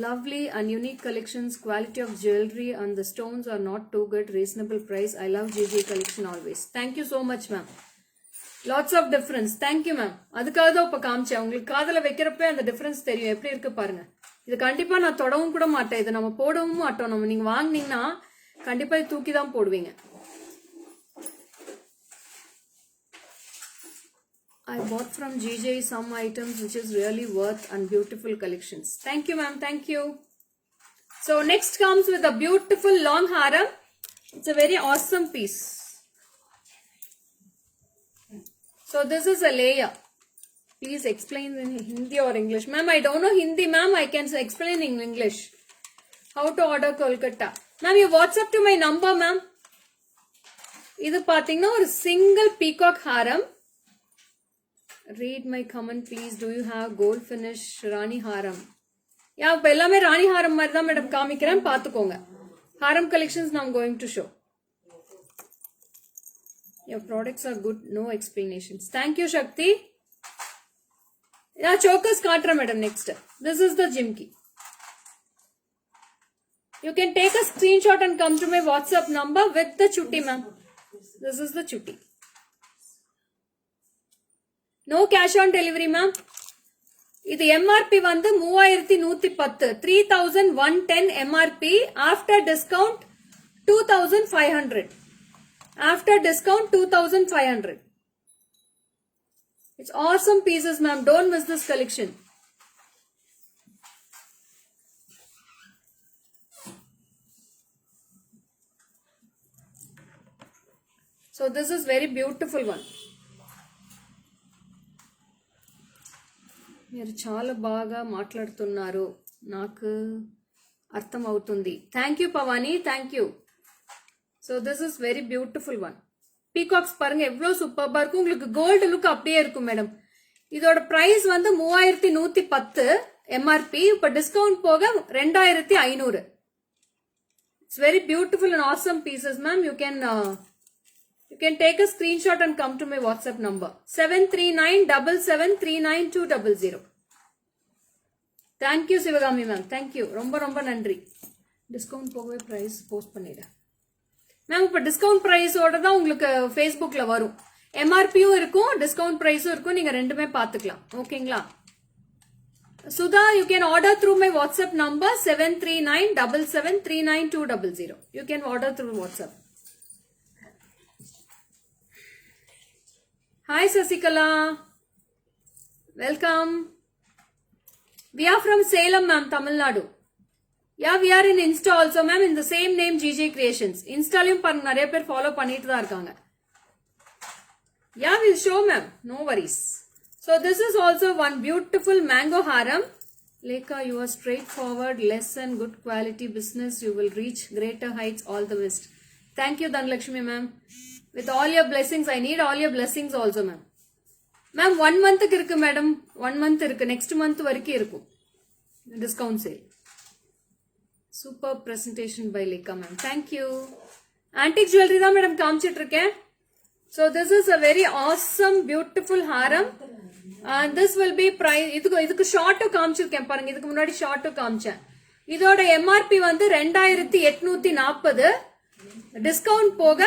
Lovely and unique collections, quality of jewelry and the stones are not too good, reasonable price. I love GG collection always. Thank you so much ma'am. Lots of difference. Thank you ma'am. அதுக்காக தான் இப்ப காமிச்சேன். உங்களுக்கு காதல வைக்கிறப்ப அந்த difference தெரியும் எப்படி இருக்கு பாருங்க. இது கண்டிப்பா நான் தொடவும் கூட மாட்டேன். இதை நம்ம போடவும் மாட்டோம். நம்ம நீங்க வாங்கினீங்கன்னா கண்டிப்பா தூக்கி தான் போடுவீங்க. I bought from GJ some items which is really worth and beautiful collections. Thank you ma'am. Thank you. So next comes with a beautiful long haram. It's a very awesome piece. So this is a layer. Please explain in Hindi or English. Ma'am, I don't know Hindi ma'am. I can explain in English. How to order Kolkata. Ma'am, you WhatsApp to my number ma'am. இது பாத்தீங்கன்னா ஒரு single peacock haram. Read my comment please. Do you have gold finish Rani haram? Yeah, இப்ப எல்லாமே ராணி ஹாரம் மாதிரி தான் madam காமிக்கிறேன், பாத்துக்கோங்க. Haram collections now I'm going to show. Your products are good, no explanations. Thank you Shakti. Yeah, chokers காட்டுறேன் madam next. This is the jimki. You can take a screenshot and come to my WhatsApp number with the chutti ma'am. This is the chutti. No cash on delivery ma'am. இது MRP வந்து 3110, 3110 MRP. After discount 2500. After discount 2500. It's awesome pieces, ma'am. Don't miss this collection. So this is very beautiful one. మీరు చాలా బాగా మాట్లాడుతున్నారు, నాకు అర్థం అవుతుంది. Thank you Pavani, thank you. So this is very beautiful one. Peacocks பாருங்க எவ்வளோ சூப்பர்பா இருக்கும். உங்களுக்கு கோல்டு லுக் அப்படியே இருக்கும் மேடம். இதோட பிரைஸ் வந்து 3110 எம்ஆர்பி. இப்போ டிஸ்கவுண்ட் போக 2500. It's very beautiful and awesome pieces ma'am. You can take a screenshot and come to my WhatsApp number 7397739200. Thank you Sivakami ma'am, thank you. ரொம்ப ரொம்ப நன்றி. டிஸ்கவுண்ட் போகவே ப்ரைஸ் போஸ்ட் பண்ணிடுறேன் மேம். இப்போ டிஸ்கவுண்ட் ப்ரைஸோட தான் உங்களுக்கு ஃபேஸ்புக்கில் வரும். எம்ஆர்பியும் இருக்கும், டிஸ்கவுண்ட் ப்ரைஸும் இருக்கும். நீங்கள் ரெண்டுமே பார்த்துக்கலாம். ஓகேங்களா? Sudha, you can order through my WhatsApp number 7397739200. You can order through WhatsApp. Hi Sasikala, welcome. We are from Salem, ma'am, Tamil Nadu. Yeah, we are in Insta also, ma'am, in the same name, GJ Creations. Instaலையும் பாருங்க, நிறைய பேர் follow பண்ணிட்டு தான் இருக்காங்க. Yeah, we'll show, ma'am. No worries. So this is also one beautiful mango haram. Lekha, you are straightforward, less and good quality business. You will reach greater heights. All the best. Thank you, Dhanlakshmi, ma'am. With all your blessings, I need all your blessings also, ma'am. Ma'am, 1 month இருக்கு மேடம். 1 month இருக்கு. Next month வரைக்கும் இருக்கும் discount sale. Super presentation by Lekha ma'am, thank you. Antique jewellery தான் madam காமிச்சிட்டு இருக்கேன். So this is a very awesome beautiful haaram. This will be price. இதுக்கு ஷார்ட்டும் காமிச்சிருக்கேன் பாருங்க. இதுக்கு முன்னாடி ஷார்ட்டும் காமிச்சேன். இதோட எம்ஆர்பி வந்து 2840. டிஸ்கவுண்ட் போக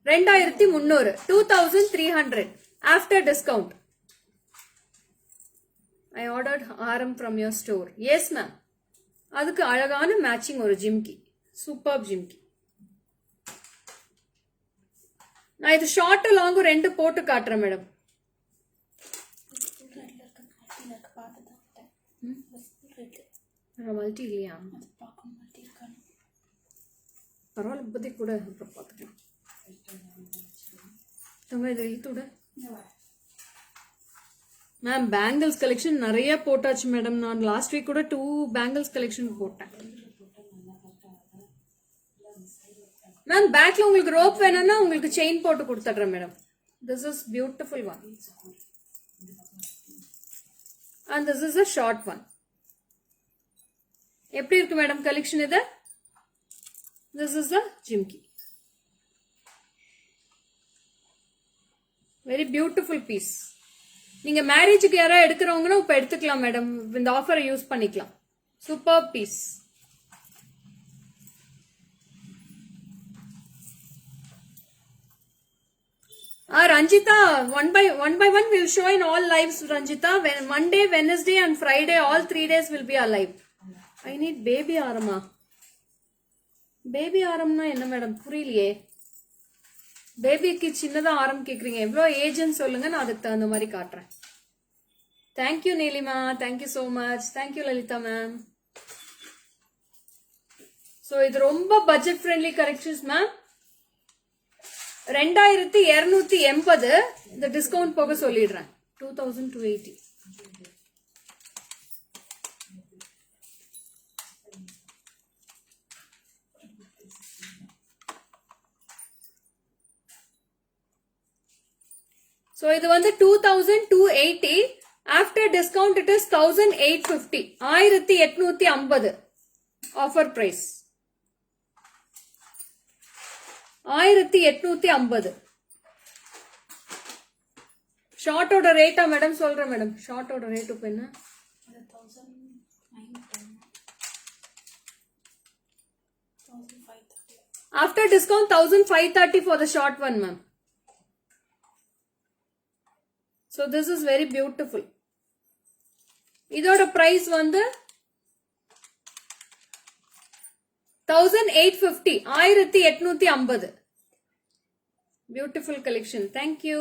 2300, 2300 after discount. I ordered haram from your store. Yes, ma'am. அதுக்கு அழகான மேட்சிங் ஒரு ஜிம்கி, சூப்பர் ஜிம்கி. நான் இது ஷார்ட் லாங்கும் ரெண்டு போட்டு காட்டுறேன் மேடம். மல்டி இல்லையா? பரவாயில்ல, இப்போதைக்கு கூட அப்புறம் பார்த்துக்கலாம். தங்க இதை இழுத்து விட மேம். பேங்கிள்ஸ் கலெக்ஷன் நிறைய போட்டாச்சு மேடம். நான் லாஸ்ட் வீக் கூட 2 பேங்கிள்ஸ் கலெக்ஷன் போட்டேன் மேம். பேக்ல உங்களுக்கு ரோப் வேணும்னா உங்களுக்கு செயின் போட்டு கொடுத்துட்றேன் madam. This is beautiful one and this is a short one. எப்படி இருக்கு மேடம் கலெக்ஷன் இது? This is a jimki, very beautiful piece. நீங்க மேரேஜுக்கு யாராவது எடுக்கிறவங்கன்னா இப்ப எடுத்துக்கலாம் மேடம். இந்த ஆஃபரை யூஸ் பண்ணிக்கலாம். Super piece. Ranjita, one by one we'll show in all lives, Ranjita. Monday, Wednesday and Friday, all 3 days will be alive. I need baby arama. Baby aramna enna madam? புரியலையே. பேபிக்கு சின்னதா ஆரம் கேக்குறீங்க. எவ்வளோ ஏஜ்னு சொல்லுங்க, நான் அதுக்கு தகுந்த மாதிரி காட்டுறேன். Thank you Neelima, thank you so much. Thank you Lalitha ma'am. So இது ரொம்ப பட்ஜெட் ஃப்ரெண்ட்லி கலெக்ஷன்ஸ் மேம். 2280. இந்த டிஸ்கவுண்ட் போக சொல்லிடுறேன் 2280. So இது வந்து 2280. After discount it is 1850. 1850 offer price. 1850. ஷார்ட்டோட ரேட்டா மேடம் சொல்றேன் மேடம். ஷார்ட்டோட ரேட் இப்போ என்ன? After discount 1530 for the short one ma'am. So So this is very beautiful. இதோட price வந்து 1850 1850. Beautiful collection. Thank you.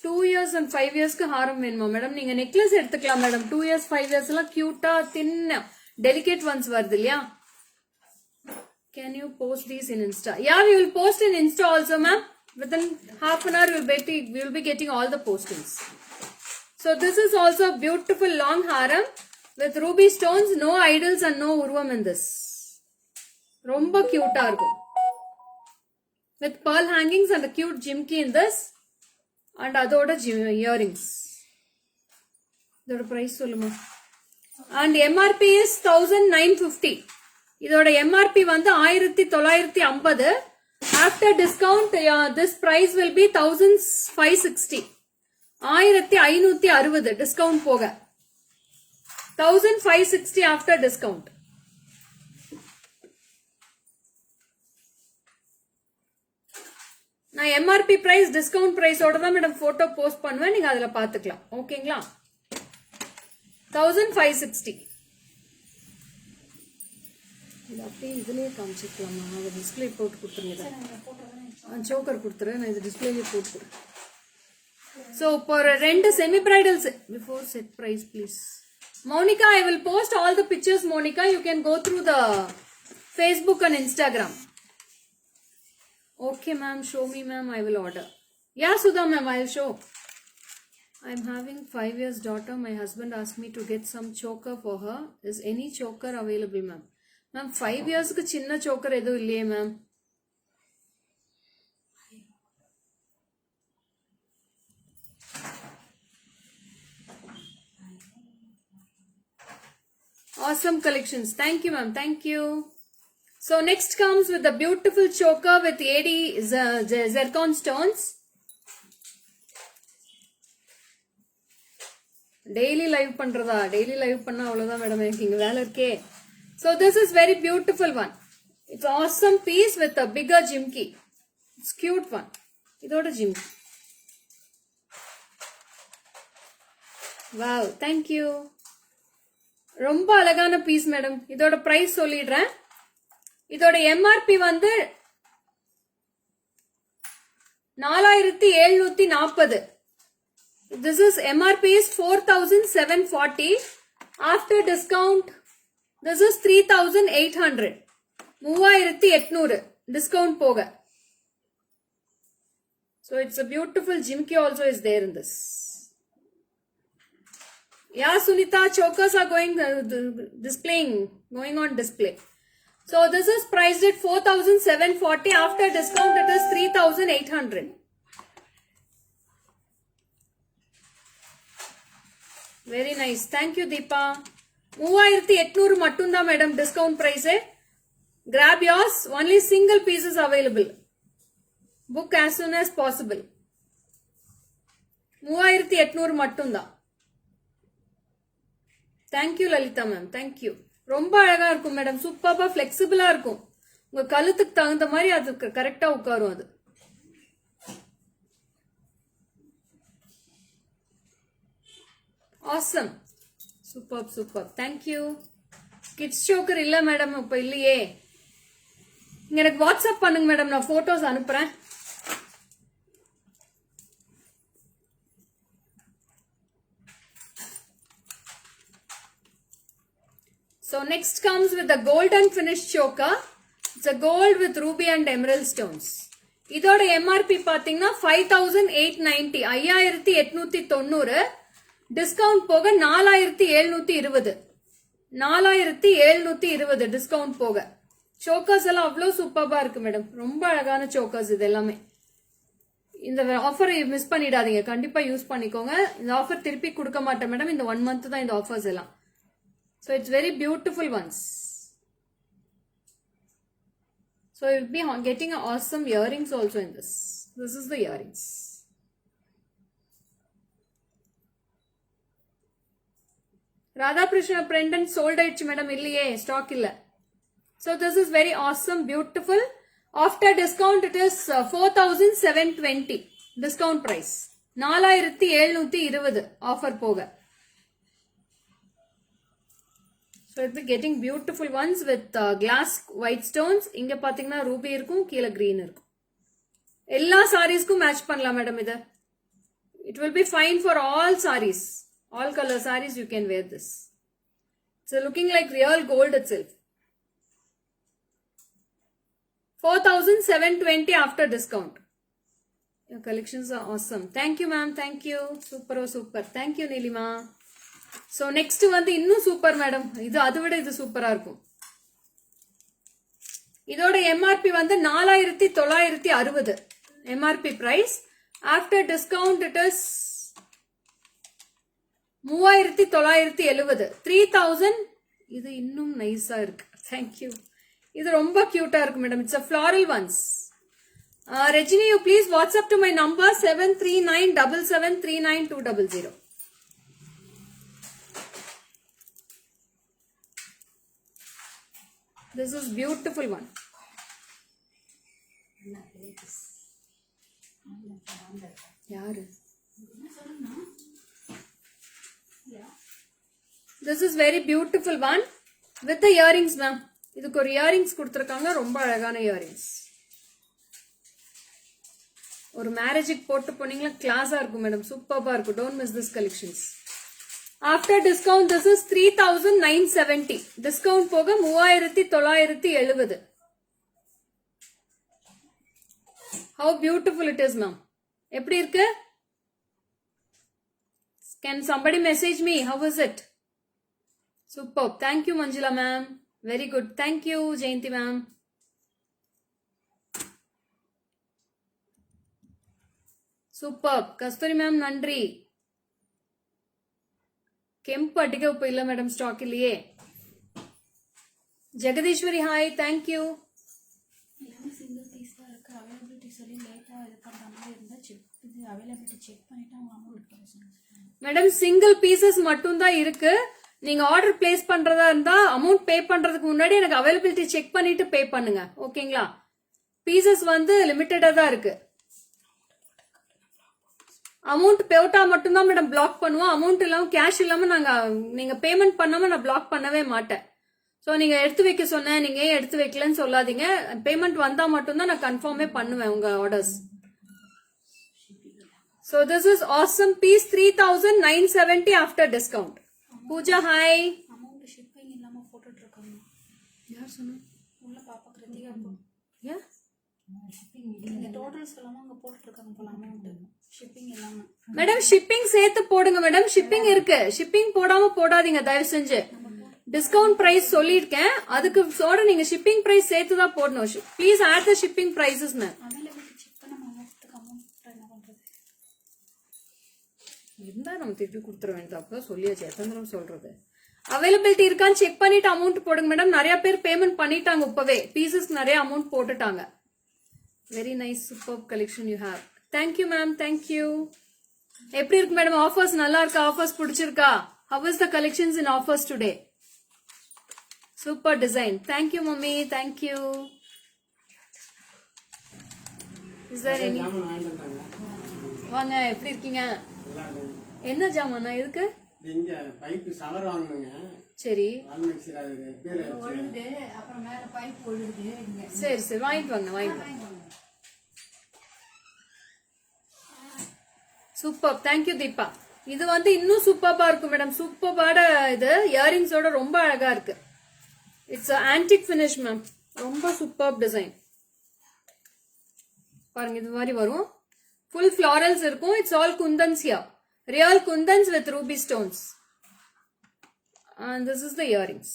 2 years and 5 years க்கு ஹாரம் வேணுமா மேடம்? நீங்க necklace எடுத்துக்கலாம் மேடம். 2 years 5 years எல்லாம் கியூட்டா thin delicate ones வருது இல்லையா? Can you post these in Insta? Yeah, we will post in Insta also, ma'am. Within half an hour, we will be getting all the postings. So this is also a beautiful long haram with ruby stones, no idols and no urvam in this. Romba cute இருக்கும். With pearl hangings and a cute jimki in this. And அதோட earrings. இதோட price சொல்லுமா? And MRP is 1950. இதோட MRP வந்து 1950. After discount, this price will be 1560. 1560 discount போக. 1560 after discount. நான் MRP price discount price ஓட தான் மேடம் போட்டோ போஸ்ட் பண்ணுவேன், நீங்க அதுல பாத்துக்கலாம். ஓகேங்களா? 1560. இது அப்படியே இதுலயே காமிச்சிக்கலாமா? அதை டிஸ்பிளே போட்டு கொடுத்துருங்க. சோக்கர் கொடுத்துரு, நான் இது டிஸ்பிளேலயே போட்டு. ஸோ இப்போ ரெண்டு semi bridals before set price please. Monika, I will post all the pictures, Monica. You can go through the Facebook and Instagram. Okay, ma'am. Show me, ma'am. I will order. Yeah, Sudha, ma'am. I will show. I'm having 5 years daughter. My husband asked me to get some choker for her. Is any choker available, ma'am? Ma'am, 5 years ku chinna choker edu illiye, ma'am. Awesome collections. Thank you, ma'am. Thank you. So next comes with the beautiful choker with 80 zircon stones. Daily live பண்றதா? Daily live பண்ணா அவ்வளவுதான் madam, எனக்கு இங்க வேலை இருக்கே. So this is very beautiful one. It's awesome piece with a bigger jimki. It's cute one. இதோட jimki. Wow, thank you. ரொம்ப அழகான பீஸ் மேடம். இதோட பிரைஸ் சொல்லிடுறேன். இதோட MRP வந்து 4740. This is MRP is 4740. After discount, this is 3800. 3800 discount போக. So it's a beautiful jimki also is there in this. Yeah, Sunita, chokers are going on display. So this is priced at 4740. After discount, it is 3800. Very nice. Thank you, Deepa. 3800 mattunda, madam. Discount price. Grab yours. Only single pieces available. Book as soon as possible. 3800 mattunda. Thank you, Lalita ma'am. Thank you. ரொம்ப அழகா இருக்கும் madam. சூப்பர்பா ஃபிளெக்சிபிளா இருக்கும். உங்க கழுத்துக்கு தகுந்த மாதிரி அது கரெக்டா உட்காரும். அது awesome. Superb. Thank you. Kids choker இல்ல மேடம், இப்ப இல்லையே. எனக்கு வாட்ஸ்அப் பண்ணுங்க மேடம், நான் போட்டோஸ் அனுப்புறேன். So next comes with the golden finish choker. It's a gold with ruby and emerald stones. இதோட MRP பாத்தீங்கன்னா 5890. 5890. டிஸ்கவுண்ட் போக 4720. 4720 டிஸ்கவுண்ட் போக. சோக்கர்ஸ் எல்லாம் அவ்வளோ சூப்பர்பா இருக்கு மேடம். ரொம்ப அழகான சோக்கர்ஸ் இது எல்லாமே. இந்த ஆஃபர் மிஸ் பண்ணிடாதீங்க, கண்டிப்பா யூஸ் பண்ணிக்கோங்க. இந்த ஆஃபர் திருப்பி கொடுக்க மாட்டேன் மேடம். இந்த 1 month தான் இந்த ஆஃபர்ஸ் எல்லாம். So it's very beautiful ones. So you'll be getting awesome earrings also in this. This is the earrings. Radha Krishna pendant sold out madam, illiye stock illa. So this is very awesome, beautiful. After discount it is 4720 discount price. 4720 offer போக. So it's getting beautiful ones with glass white stones. இங்க பாத்தீங்கன்னா Ruby இருக்கும், கீழ green இருக்கும். எல்லா சாரீஸ்க்கும் match பண்ணலாம் madam இது. It will be fine for all sarees. All color sarees you can wear this. It's looking like real gold itself. 4720 after discount. Your collections are awesome. Thank you ma'am. Thank you. Super super. Thank you Nilima. So next வந்து இன்னும் super madam. இது அதை விட இது சூப்பரா இருக்கும். இதோட MRP வந்து 4960 MRP price. After discount it is 3970. 3000. இது இன்னும் நைஸா இருக்கு. Thank you. இது ரொம்ப கியூட்டா இருக்கு madam. It's a floral ones. Rajini, you please WhatsApp to my number 73977392200. This is beautiful one. Yaru. This is very beautiful one with the earrings ma'am. இதுக்கு ஒரு earrings கொடுத்திருக்காங்க, ரொம்ப அழகான earrings. ஒரு மேரேஜுக்கு போட்டு போனீங்களா கிளாஸா இருக்கும் மேடம், சூப்பர்பா இருக்கும். Don't miss this collections. After discount this is 3970. Discount போக 3970. How beautiful it is ma'am. எப்படி இருக்கு? Can somebody message me? How is it? Superb. Thank you Manjula ma'am. Very good. Thank you Jayanti ma'am. Superb. Kasturi ma'am நன்றி. கெம்பு அடிக்க இப்ப இல்ல madam, stock இல்லையே. Jegadeeswari hi. Thank you. Single piece தான் இருக்கு. Availability சொல்லி லேட்டா இது பண்ற மாதிரி இருந்தா இது அவைலபிலிட்டி செக் பண்ணிட்டு அவங்க அமௌண்ட் மேடம் சிங்கிள் பீசஸ் மட்டும் தான் இருக்கு. நீங்க ஆர்டர் பிளேஸ் பண்றதா இருந்தா அமௌண்ட் பே பண்றதுக்கு முன்னாடி எனக்கு அவைலபிலிட்டி செக் பண்ணிட்டு பே பண்ணுங்க, ஓகேங்களா? பீசஸ் வந்து லிமிட்டடா தான் இருக்கு. அமௌண்ட் போட்டா மட்டும்தான் மேடம் பிளாக் பண்ணுவோம். அமௌண்ட் இல்லாம கேஷ் இல்லாம நீங்க பேமெண்ட் பண்ணாம நான் பிளாக் பண்ணவே மாட்டேன். ஸோ நீங்க எடுத்து வைக்க சொன்னேன், நீங்க ஏன் எடுத்து வைக்கலன்னு சொல்லாதீங்க. பேமெண்ட் வந்தா மட்டும்தான் நான் கன்ஃபார்மே பண்ணுவேன் உங்க orders. So this is awesome piece 3970 after discount. Pooja hi. Amount shipping இல்லாம போட்டுட்டு இருக்காங்க. யார் சொன்னா? உள்ள பாப்பா கிருத்திகா ஏன் ஷிப்பிங் இந்த டோட்டல்ஸ் எல்லாம் அங்க போட்டுட்டு இருக்காங்க போல அமௌண்ட் ஷிப்பிங் இல்லாம. மேடம் ஷிப்பிங் சேர்த்து போடுங்க மேடம். ஷிப்பிங் இருக்கு, ஷிப்பிங் போடாம போடாதீங்க தயவு செஞ்சு. டிஸ்கவுண்ட் பிரைஸ் சொல்லிருக்கேன், அதுக்கு சோட நீங்க ஷிப்பிங் பிரைஸ் சேர்த்து தான் போடணும். Please add the shipping prices ma'am. Availability check பண்ண மாட்டதுக்கு அமௌண்ட் என்ன பண்றது? இருந்தா நம்ம திருப்பி கொடுத்துட வேண்டியது. அப்பதான் சொல்லியாச்சு, எத்தனை தடவை சொல்றது. அவைலபிலிட்டி இருக்கான்னு செக் பண்ணிட்டு அமௌண்ட் போடுங்க மேடம். நிறைய பேர் பேமெண்ட் பண்ணிட்டாங்க, இப்பவே பீசஸ் நிறைய அமௌண்ட் போட்டுட்டாங்க. Very nice super collection you have. Thank you ma'am. Thank you. எப்படி இருக்கு மேடம் ஆஃபர்ஸ்? நல்லா இருக்கா? ஆஃபர்ஸ் பிடிச்சிருக்கா? How is the collections in offers today? Super design. Thank you mummy. Thank you. Is there any? வாங்க, எப்படி இருக்கீங்க? என்ன ஜாமானா இதுக்கு? இங்க பைப் ஷவர் வாங்குங்க. சரி. ஆல்மிக்ஸ்ல பேர் ஒழுகுது, அப்புறம் மேல பைப் ஒழுகுது. சரி சரி வாங்கிட்டு வாங்க, வாங்கிட்டு வாங்க. சூப்பர். தேங்க்யூ தீபா. இது வந்து இன்னும் சூப்பர்பா இருக்கும் மேடம். சூப்பர்பாட இது இயரிங்ஸோட ரொம்ப அழகா இருக்கு. It's antique finish ma'am. ரொம்ப சூப்பர் டிசைன் பாருங்க. இது மாதிரி வரும். ஃபுல் ஃபிளாரல்ஸ் இருக்கும். It's all kundans here. Real kundans with Ruby stones. And this is the earrings.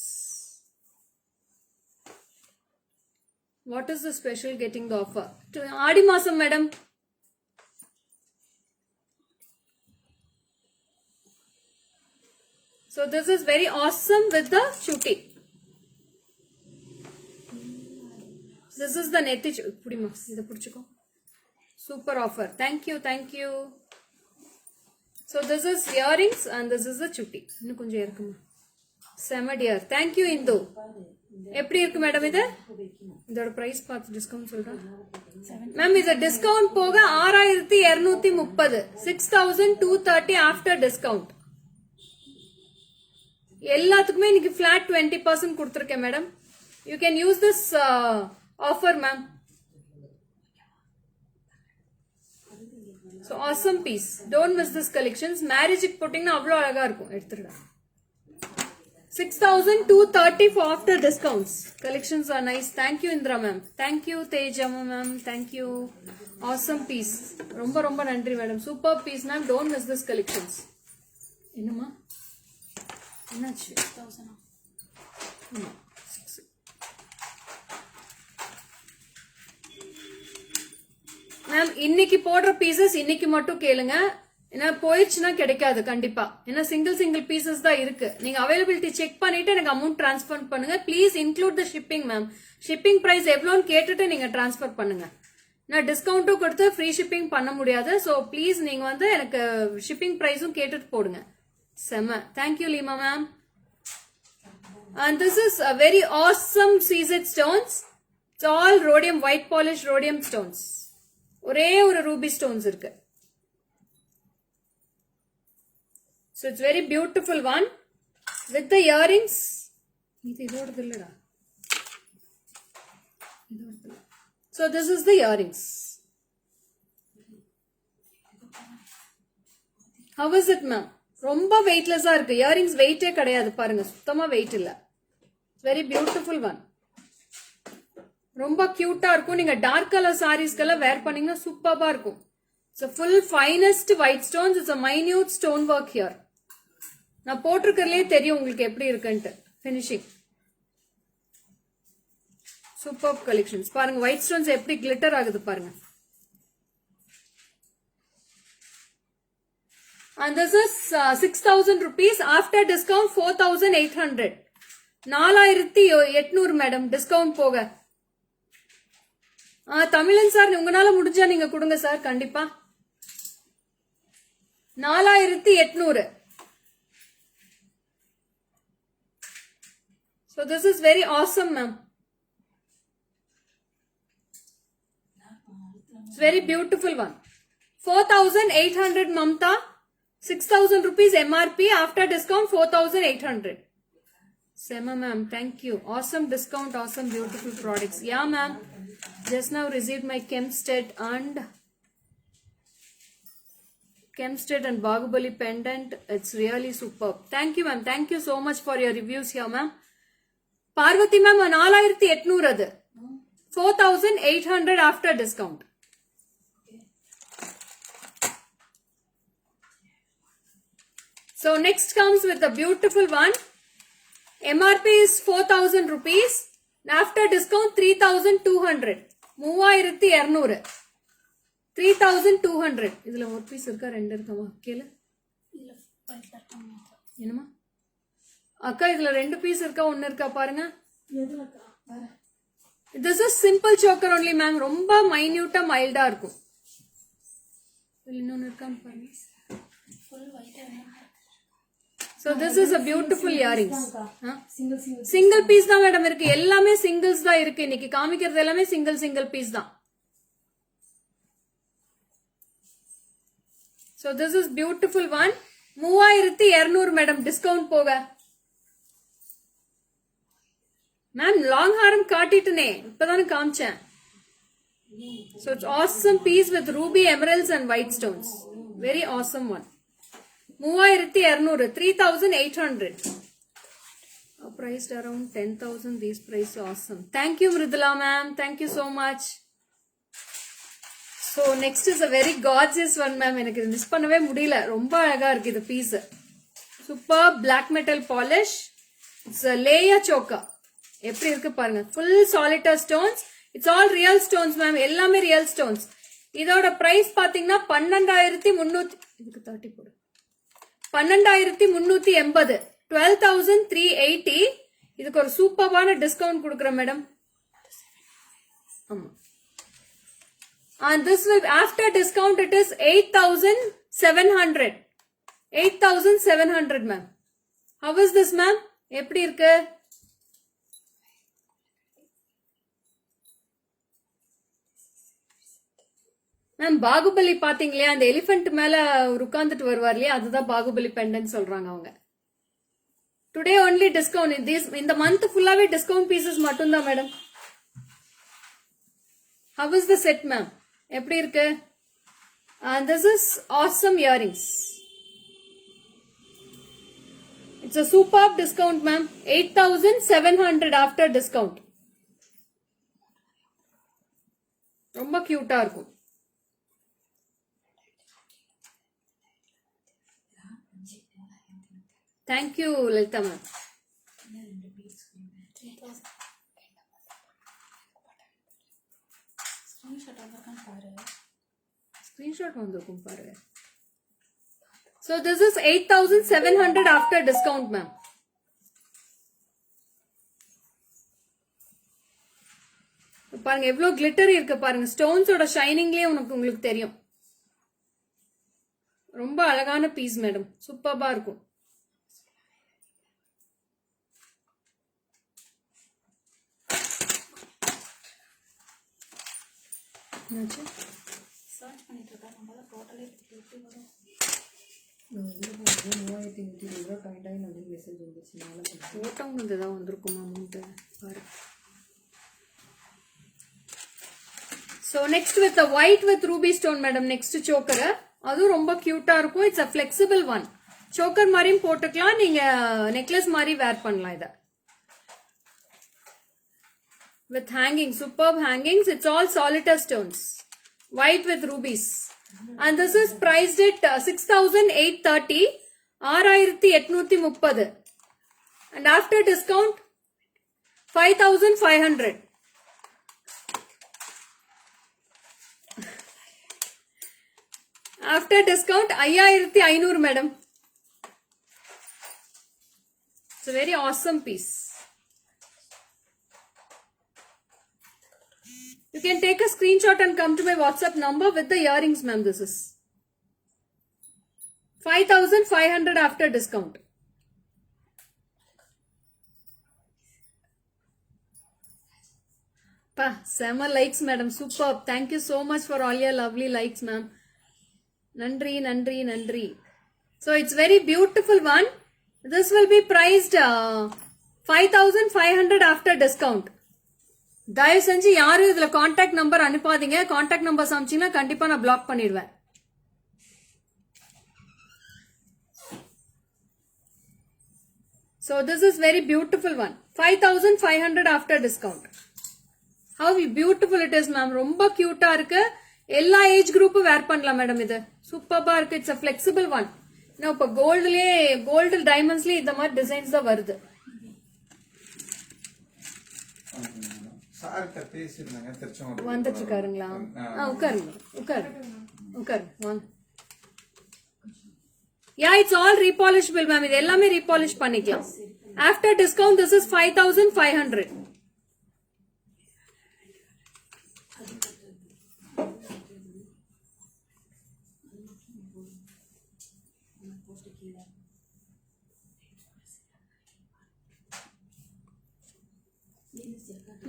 What is the special getting the offer? Adi Masam madam. So this is very awesome with the chuti. This is the nethi pudima. Idu pudichuko. Super offer. Thank you, thank you. So this is earrings and this is the chuti. Innu konjam irukuma. செம dear. Thank you Hindu. எப்படி இருக்கு madam இது? இதோட price பார்த்து discount சொல்றேன் ma'am. இது discount போக 6230, 6230 after discount. எல்லாத்துக்குமே இன்னைக்கு ஃபிளாட் 20% கொடுத்துருக்கேன் madam. You can use this offer ma'am. So awesome piece. Don't miss this collections. Marriage போட்டீங்கன்னா அவ்வளோ அழகா இருக்கும். எடுத்துடுங்க. 6230 for after discounts. Collections are nice. Thank you Indra ma'am. Thank you Teja ma'am. Thank you. Awesome piece. ரொம்ப ரொம்ப நன்றி madam. Super piece ma'am. Don't miss this collections. என்னம்மா? என்னாச்சு? 1000. Ma'am இன்னைக்கு போடுற பீசஸ் இன்னைக்கு மட்டும் கேளுங்க. ஏன்னா போயிடுச்சுன்னா கிடைக்காது கண்டிப்பா. ஏன்னா சிங்கிள் பீசஸ் தான் இருக்கு. நீங்க அவைலபிலிட்டி செக் பண்ணிட்டு எனக்கு அமௌண்ட் டிரான்ஸ்ஃபர் பண்ணுங்க. Please include the shipping ma'am. Shipping price எவ்வளோன்னு கேட்டுட்டு நீங்க டிரான்ஸ்ஃபர் பண்ணுங்க. நான் டிஸ்கவுண்ட்டும் கொடுத்து ஃப்ரீ ஷிப்பிங் பண்ண முடியாது. ஸோ ப்ளீஸ் நீங்க வந்து எனக்கு ஷிப்பிங் பிரைஸும் கேட்டுட்டு போடுங்க. செம. Thank you Lima ma'am. And this is a very awesome seasoned stones. It's all rhodium, white polished rhodium stones. ஒரே ஒரு ரூபி ஸ்டோன்ஸ் இருக்கு. So it's very beautiful one with the earrings. இதோடது இல்லடா. So this is the earrings. How is it ma'am? ரொம்ப வெயிட்லெஸ்ஸா இருக்கு. Earrings வெயிட்டே கிடையாது பாருங்க. சுத்தமா wait இல்ல. Very beautiful one. ரொம்ப கியூட்டா இருக்கும். நீங்க டார்க் கலர் சாரீஸ்க்கெல்லாம் வேர் பண்ணீங்கன்னா சூப்பரா இருக்கும். It's a full finest white stones. It's a minute stone work here. நான் போட்டிருக்கிறதுலே தெரியும் உங்களுக்கு எப்படி இருக்குன்ட்டு. ஃபினிஷிங் சூப்பர் கலெக்ஷன்ஸ் பாருங்க. ஒயிட் ஸ்டோன்ஸ் எப்படி கிளிட்டர் ஆகுது பாருங்க. And this is 6,000 rupees after discount 4,800. 4,800 madam discount போக. தமிழன் சார் உங்களால முடிஞ்சா நீங்க கொடுங்க சார் கண்டிப்பா. 4,800. So this is very awesome ma'am. It's very beautiful one. 4,800 Mamta. 6,000 rupees MRP after discount 4,800. Sema ma'am, thank you. Awesome discount, awesome beautiful products. Yeah ma'am, just now received my Kempstead and Bahubali pendant. It's really superb. Thank you ma'am, thank you so much for your reviews here ma'am. Parvati ma'am, 4,800 adu. 4,800 after discount. So next comes with a beautiful one. MRP is 4,000 rupees. After discount 3,200. 3,200. 3,200. இதுல ஒரு piece இருக்கா ரெண்டு இருக்கமா கேள இல்ல 5 தரணும். என்னமா அக்கா இதுல ரெண்டு பீஸ் இருக்கா ஒன்னு இருக்கா பாருங்க. எதுலக்கா பாரு. This is simple choker only ma'am. ரொம்ப மைன்யூட்டா மைல்டா இருக்கும். இன்னொன்னு இருக்கான்னு பாருங்க. ஃபுல் ஒயிட் ஆ. So this is a beautiful earrings. Single piece தான் மேடம் இருக்கு. எல்லாமே சிங்கிள்ஸ் தான் இருக்கு. இன்னைக்கு காமிக்கிறது எல்லாமே சிங்கிள் பீஸ் தான். So this is beautiful one. 3,200 madam discount போக. மேம் லாங் ஹாரம் காட்டிட்டனே இப்பதானே காமிச்சேன். So it's awesome piece with ruby, emeralds and white stones. Very awesome one. 3,200. 3,800. Priced around 10,000. These price awesome. Thank you Mridula ma'am. Thank you so much. So next is a very gorgeous one ma'am. எனக்கு இது miss பண்ணவே முடியல. ரொம்ப அழகா இருக்கு இது piece. Super black metal polish. It's a layer choker. எப்படி இருக்கு பாருங்க. Full solitaire stones. It's all real stones ma'am. எல்லாமே real stones. இதோட பிரைஸ் பாத்தீங்கன்னா 12,300. இதுக்கு 30 போடு. 12,380. 12,380. இதுக்கு ஒரு சூப்பரான டிஸ்கவுண்ட் கொடுக்குறேன் மேடம். ஆமா. And this will after discount it is 8,700. 8,700 ma'am. How is this ma'am? எப்படி இருக்கு? மேம் பாகுபலி பாத்தீங்களா? அந்த எலிஃபென்ட் மேல உட்கார்ந்துட்டு வருவார் இல்லையா, அதுதான் பாகுபலி பெண்டன்ட் சொல்றாங்க அவங்க. Today only discount. இந்த மந்த் ஃபுல்லாவே டிஸ்கவுண்ட் பீசஸ் மட்டும் தான் madam. How is the set ma'am? எப்படி இருக்கு? And this is awesome earrings. It's a superb discount ma'am. 8,700 after discount. ரொம்ப கியூட்டா இருக்கும். Thank you Lalita ma'am. Screenshot வந்திருக்கான்னு பாரு. Screenshot வந்திருக்கும் பாருங்க. So this is 8,700 after discount ma'am. பாருங்க எவ்வளவு கிளிட்டர் இருக்கு பாருங்க. ஸ்டோன்ஸோட ஷைனிங்லயே உங்களுக்கு தெரியும். ரொம்ப அழகான பீஸ் மேடம். சூப்பர்பா இருக்கும். சர்ச் பண்ணிட்டு இருக்கா. நம்மளால டோட்டலே எப்படி வரும்? போட்டோ வந்து ஏதாவது வந்திருக்குமா அமௌண்ட் பாரு. So next with white with Ruby stone madam. Next choker அதுவும் ரொம்ப கியூட்டா இருக்கும். It's a flexible one. Choker மாதிரியும் போட்டுக்கலாம், நீங்க நெக்லஸ் மாதிரி வேர் பண்ணலாம் இதை. With hanging, superb hangings. It's all solitaire stones. White with rubies. And this is priced at 6,830. 6,830. And after discount, 5,500. After discount, 5,500 madam. It's a very awesome piece. You can take a screenshot and come to my WhatsApp number with the earrings, ma'am. This is 5,500 after discount. Pa, Sama likes, madam. Superb. Thank you so much for all your lovely likes, ma'am. Nandri, Nandri, Nandri. So it's very beautiful one. This will be priced 5,500 after discount. தயவு செஞ்சு யாரும் இதுல contact number அனுப்பாதீங்க. Contact number அனுப்பிச்சீங்கன்னா கண்டிப்பா நான் black பண்ணிடுவேன். So this is very beautiful one. 5,500 after discount. How beautiful it is ma'am. ரொம்ப கியூட்டா இருக்கு. எல்லா ஏஜ் குரூப்பும் வேர் பண்ணலாம் மேடம். இது சூப்பர்பா இருக்கு. It's a flexible one. நான் இப்ப கோல்டு டைமண்ட்ஸ்லயே இந்த மாதிரி டிசைன்ஸ் தான் வருது. வந்துட்டு இருக்காருங்களா? உட்காருங்க வாங்க. Yeah, it's all repolishable ma'am. இது எல்லாமே repolish பண்ணிக்கலாம். After discount this is 5,500.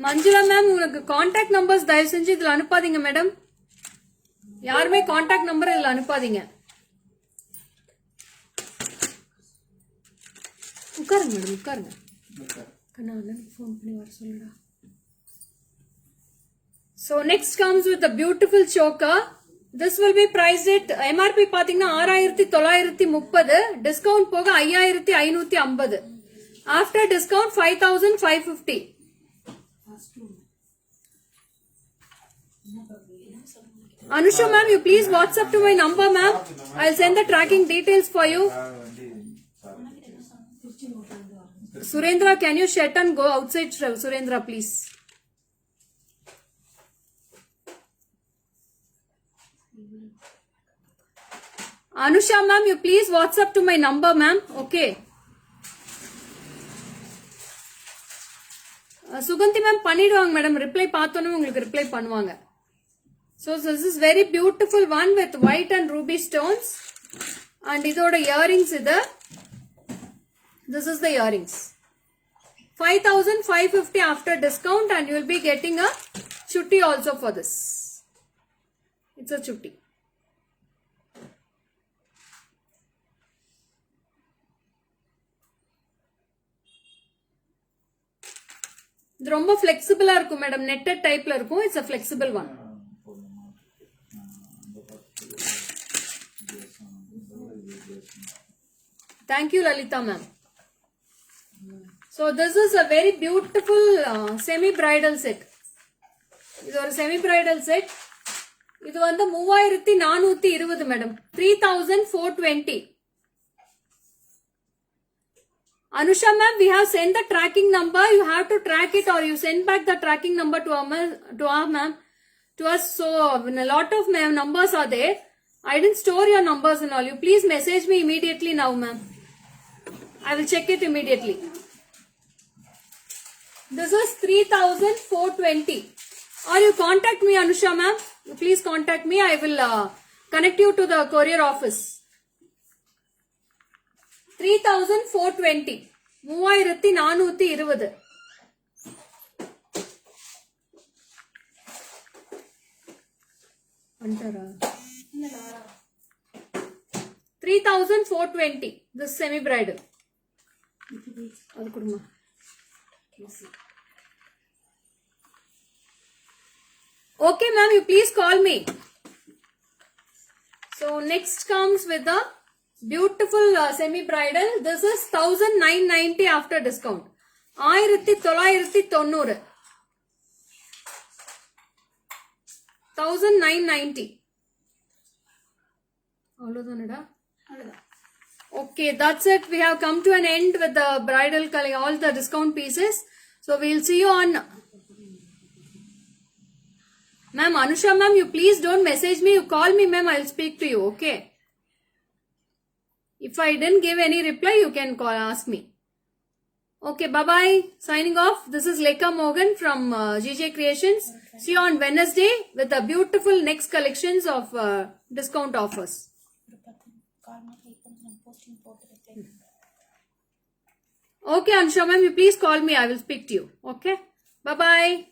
Manjula ma'am, உங்களுக்கு கான்டாக்ட் நம்பர்ஸ் தயவு செஞ்சு இதுல அனுப்பாதீங்க மேடம். யாருமே கான்டாக்ட் நம்பர் இதுல அனுப்பாதீங்க. உட்காருங்க மேடம், உட்காருங்க. கண்ணா ஃபோன் பண்ணி வர சொல்லுடா. So next comes with a beautiful choker. This will be priced at MRP பாத்தீங்கன்னா 6,930. டிஸ்கவுண்ட் போக 5,550. After discount 5,550. Anusha ma'am, you please WhatsApp to my number ma'am. I'll send the tracking details for you. Surendra, can you shut and go outside? Surendra, please. Anusha ma'am, you please WhatsApp to my number ma'am. Okay. Suganthi ma'am பண்ணிடுவாங்க madam. Reply பார்த்தோன்னு உங்களுக்கு reply பண்ணுவாங்க. So this is very beautiful one with white and ruby stones. And இதோட earrings இது. This is the earrings. 5,550 after discount, and you will be getting a chutti also for this. It's a chutti. இது ரொம்ப ஃப்ளெக்சிபிளா இருக்கும் madam, netted டைப்ல இருக்கும். It's a flexible one. Thank you, Lalita ma'am. So this is a very beautiful semi-bridal set. இது ஒரு semi-bridal set. இது வந்து 3420 madam, 3420. Anusha ma'am, we have sent the tracking number. You have to track it, or you send back the tracking number to our ma'am, to us. So a lot of numbers are there. I didn't store your numbers and all. You please message me immediately now, ma'am. I will check it immediately. This is 3420. Or you contact me, Anusha ma'am. You please contact me. I will connect you to the courier office. 3420. 3420. Antara. 3420. This semi-bridal. Adu kuduma. Okay, ma'am, you please call me. So next comes with the beautiful semi-bridal. This is 1990 after discount. 1990. 1990. Okay, that's it. We have come to an end with the bridal color, all the discount pieces. So we'll see you on. Ma'am, Anusha ma'am, you please don't message me. You call me, ma'am. I'll speak to you. Okay. If I didn't give any reply, you can call, ask me. Okay, bye-bye. Signing off. This is Lekha Morgan from GJ Creations. See you on Wednesday with the beautiful next collections of discount offers. Okay, Anusha ma'am, you please call me. I will speak to you. Okay. Bye-bye.